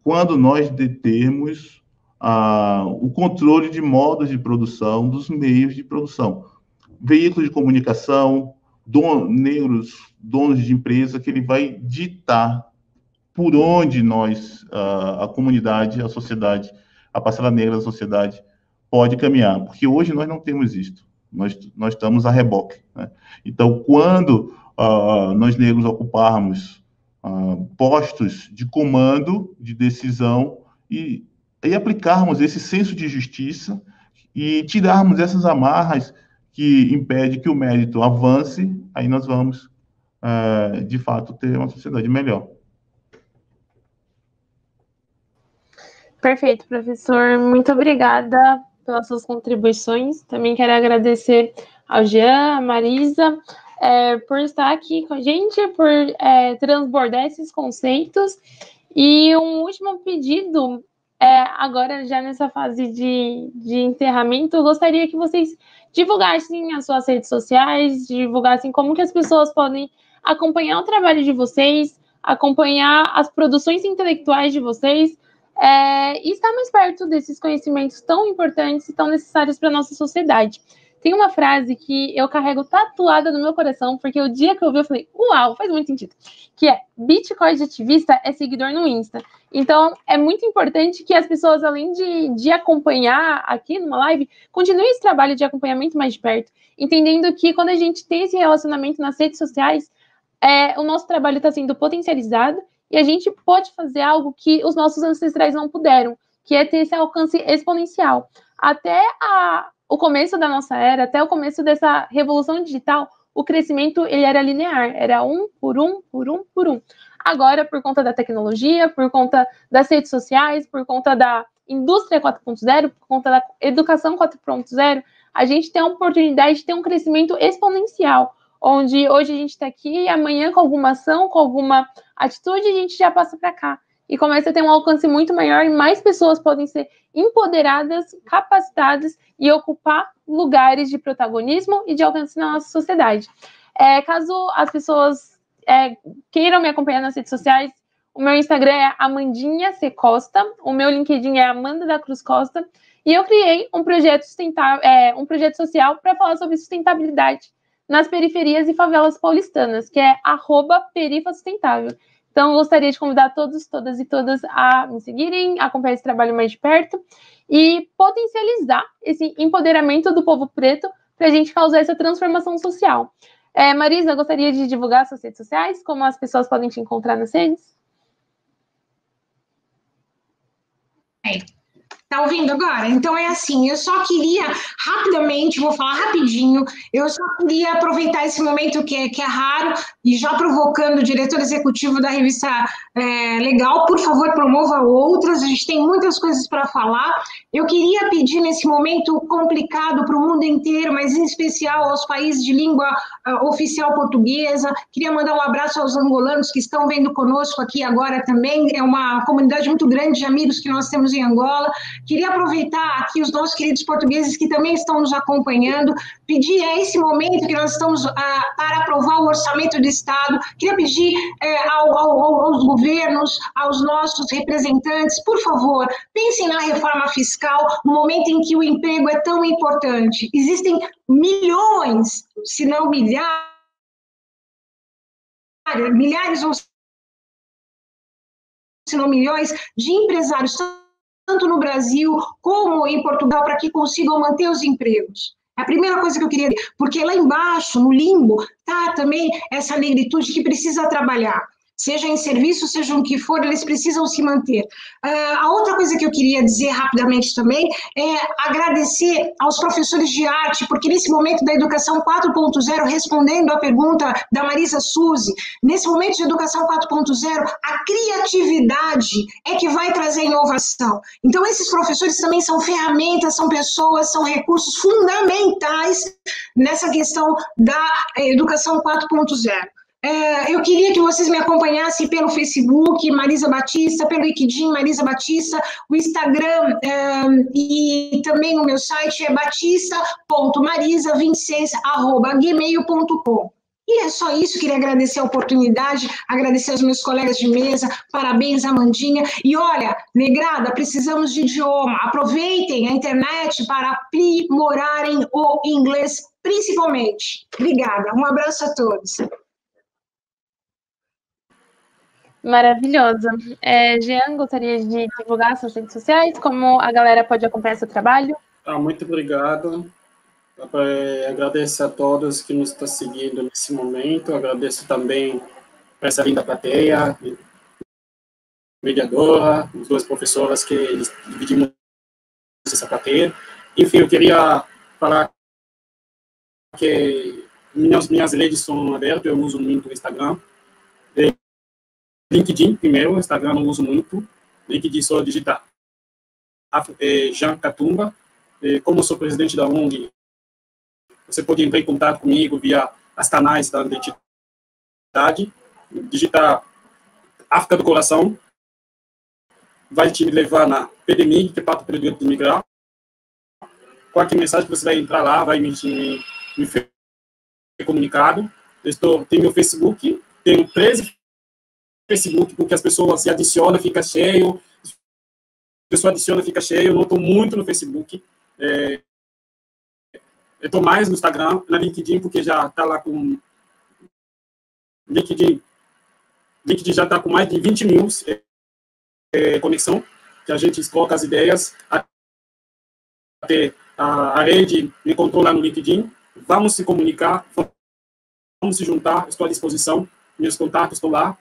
quando nós determos o controle de modos de produção, dos meios de produção. Veículos de comunicação, negros, donos de empresa, que ele vai ditar por onde nós, a comunidade, a sociedade, a parcela negra da sociedade pode caminhar. Porque hoje nós não temos isto. Nós estamos a reboque, né? Então, quando nós negros ocuparmos postos de comando, de decisão, e aplicarmos esse senso de justiça e tirarmos essas amarras que impedem que o mérito avance, aí nós vamos, de fato, ter uma sociedade melhor. Perfeito, professor. Muito obrigada pelas suas contribuições. Também quero agradecer ao Jean, a Marisa, por estar aqui com a gente, por transbordar esses conceitos. E um último pedido, agora já nessa fase de encerramento, eu gostaria que vocês divulgassem as suas redes sociais, divulgassem como que as pessoas podem acompanhar o trabalho de vocês, acompanhar as produções intelectuais de vocês, e estar mais perto desses conhecimentos tão importantes e tão necessários para a nossa sociedade. Tem uma frase que eu carrego tatuada no meu coração, porque o dia que eu vi, eu falei, uau, faz muito sentido, que é, Bitcoin de ativista é seguidor no Insta. Então, é muito importante que as pessoas, além de acompanhar aqui numa live, continuem esse trabalho de acompanhamento mais de perto, entendendo que quando a gente tem esse relacionamento nas redes sociais, o nosso trabalho está sendo potencializado e a gente pode fazer algo que os nossos ancestrais não puderam, que é ter esse alcance exponencial. Até o começo da nossa era, até o começo dessa revolução digital, o crescimento ele era linear, era um por um, por um, por um. Agora, por conta da tecnologia, por conta das redes sociais, por conta da indústria 4.0, por conta da educação 4.0, a gente tem a oportunidade de ter um crescimento exponencial, onde hoje a gente está aqui e amanhã com alguma ação, com alguma atitude, a gente já passa para cá. E começa a ter um alcance muito maior e mais pessoas podem ser empoderadas, capacitadas e ocupar lugares de protagonismo e de alcance na nossa sociedade. Caso as pessoas queiram me acompanhar nas redes sociais, o meu Instagram é Amandinha C. Costa, o meu LinkedIn é Amanda da Cruz Costa, e eu criei um projeto social para falar sobre sustentabilidade nas periferias e favelas paulistanas, que é @perifa-sustentável. Então, eu gostaria de convidar todos, todas e todas a me seguirem, a acompanhar esse trabalho mais de perto e potencializar esse empoderamento do povo preto para a gente causar essa transformação social. Marisa, gostaria de divulgar suas redes sociais, como as pessoas podem te encontrar nas redes? Tá ouvindo agora? Então é assim, eu só queria rapidamente, vou falar rapidinho, eu só queria aproveitar esse momento que é raro e já provocando o diretor executivo da revista Legal, por favor, promova outras, a gente tem muitas coisas para falar. Eu queria pedir nesse momento complicado para o mundo inteiro, mas em especial aos países de língua oficial portuguesa, queria mandar um abraço aos angolanos que estão vendo conosco aqui agora também, é uma comunidade muito grande de amigos que nós temos em Angola. Queria aproveitar aqui os nossos queridos portugueses que também estão nos acompanhando, pedir esse momento que nós estamos para aprovar o orçamento do Estado, queria pedir aos governos, aos nossos representantes, por favor, pensem na reforma fiscal no momento em que o emprego é tão importante. Existem milhões, se não milhares ou se não milhões de empresários, tanto no Brasil como em Portugal, para que consigam manter os empregos. É a primeira coisa que eu queria dizer, porque lá embaixo, no limbo, está também essa negritude que precisa trabalhar. Seja em serviço, seja o que for, eles precisam se manter. A outra coisa que eu queria dizer rapidamente também é agradecer aos professores de arte, porque nesse momento da educação 4.0, respondendo à pergunta da Marisa Suzy, nesse momento de educação 4.0, a criatividade é que vai trazer inovação. Então, esses professores também são ferramentas, são pessoas, são recursos fundamentais nessa questão da educação 4.0. Eu queria que vocês me acompanhassem pelo Facebook, Marisa Batista, pelo LinkedIn, Marisa Batista, o Instagram e também o meu site é batista.marisa26@gmail.com. E é só isso, queria agradecer a oportunidade, agradecer aos meus colegas de mesa, parabéns, Amandinha. E olha, negrada, precisamos de idioma, aproveitem a internet para aprimorarem o inglês, principalmente. Obrigada, um abraço a todos. Maravilhosa. Jean, gostaria de divulgar suas redes sociais, como a galera pode acompanhar seu trabalho? Muito obrigado. Agradeço a todos que nos estão seguindo nesse momento. Agradeço também a essa linda plateia, mediadora, as duas professoras que dividimos essa plateia. Enfim, eu queria falar que minhas redes são abertas, eu uso muito o Instagram. LinkedIn, primeiro, Instagram não uso muito. LinkedIn só digitar Jean Katumba. Como sou presidente da ONG, você pode entrar em contato comigo via as canais da identidade, digita África do Coração, vai te levar na PDMIG, que é Pacto pelo Direito de Migrar. Qualquer mensagem que você vai entrar lá, vai me ser comunicado. Tem meu Facebook, tenho 13 Facebook, porque as pessoas se adicionam, fica cheio. A pessoa adiciona, fica cheio. Eu não estou muito no Facebook. Eu estou mais no Instagram, na LinkedIn, porque já está lá com... LinkedIn já está com mais de 20 mil conexão, que a gente coloca as ideias. Até a rede me encontrou lá no LinkedIn. Vamos se comunicar, vamos se juntar. Estou à disposição. Meus contatos estão lá.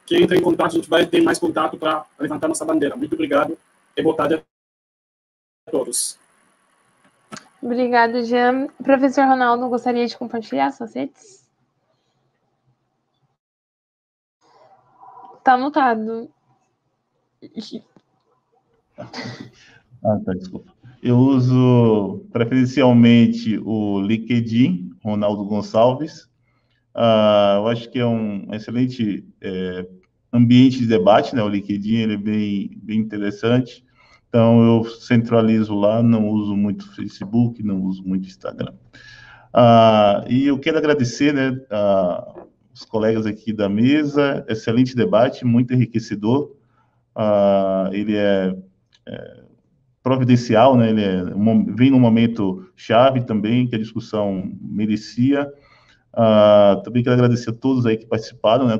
Quem entra em contato, a gente vai ter mais contato para levantar nossa bandeira. Muito obrigado e boa tarde a todos. Obrigada, Jean. Professor Ronaldo, gostaria de compartilhar suas redes? Está anotado. Tá, desculpa. Eu uso preferencialmente o LinkedIn, Ronaldo Gonçalves. Eu acho que é um excelente ambiente de debate, né? O LinkedIn, ele é bem interessante. Então, eu centralizo lá, não uso muito Facebook, não uso muito Instagram. E eu quero agradecer, né, os colegas aqui da mesa, excelente debate, muito enriquecedor. Ele é providencial, né? Ele vem num momento chave também, que a discussão merecia. Também quero agradecer a todos aí que participaram, né,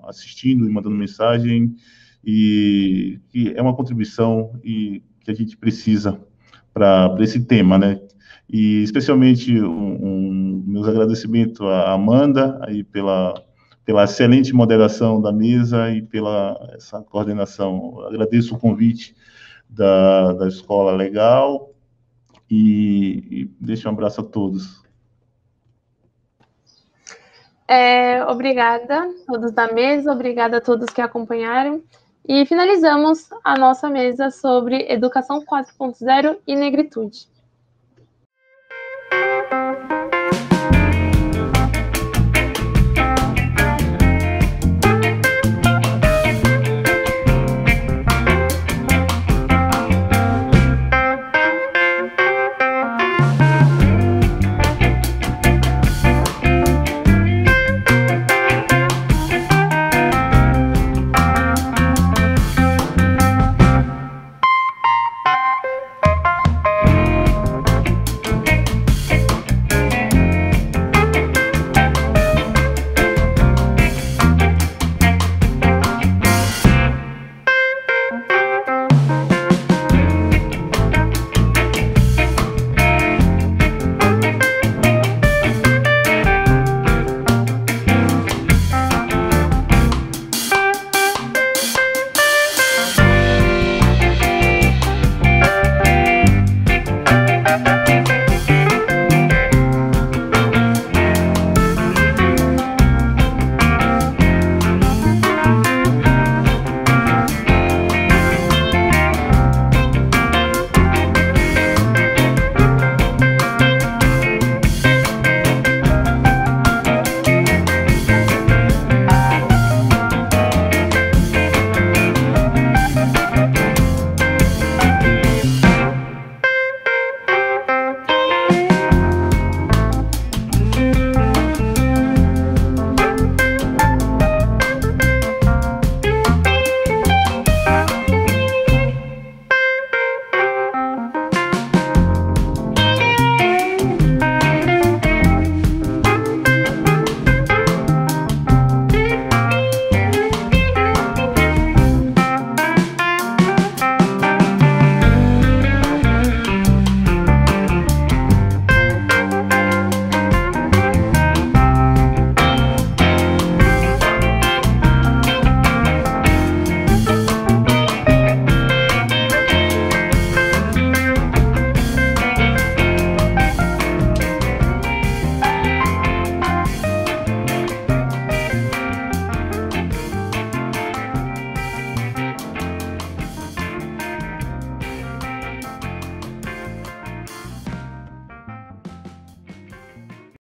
assistindo e mandando mensagem, e que é uma contribuição que a gente precisa para esse tema, né? E especialmente meus agradecimentos à Amanda aí pela excelente moderação da mesa e pela essa coordenação. Agradeço o convite da Escola Legal e deixo um abraço a todos. Obrigada a todos da mesa, obrigada a todos que acompanharam. E finalizamos a nossa mesa sobre Educação 4.0 e Negritude.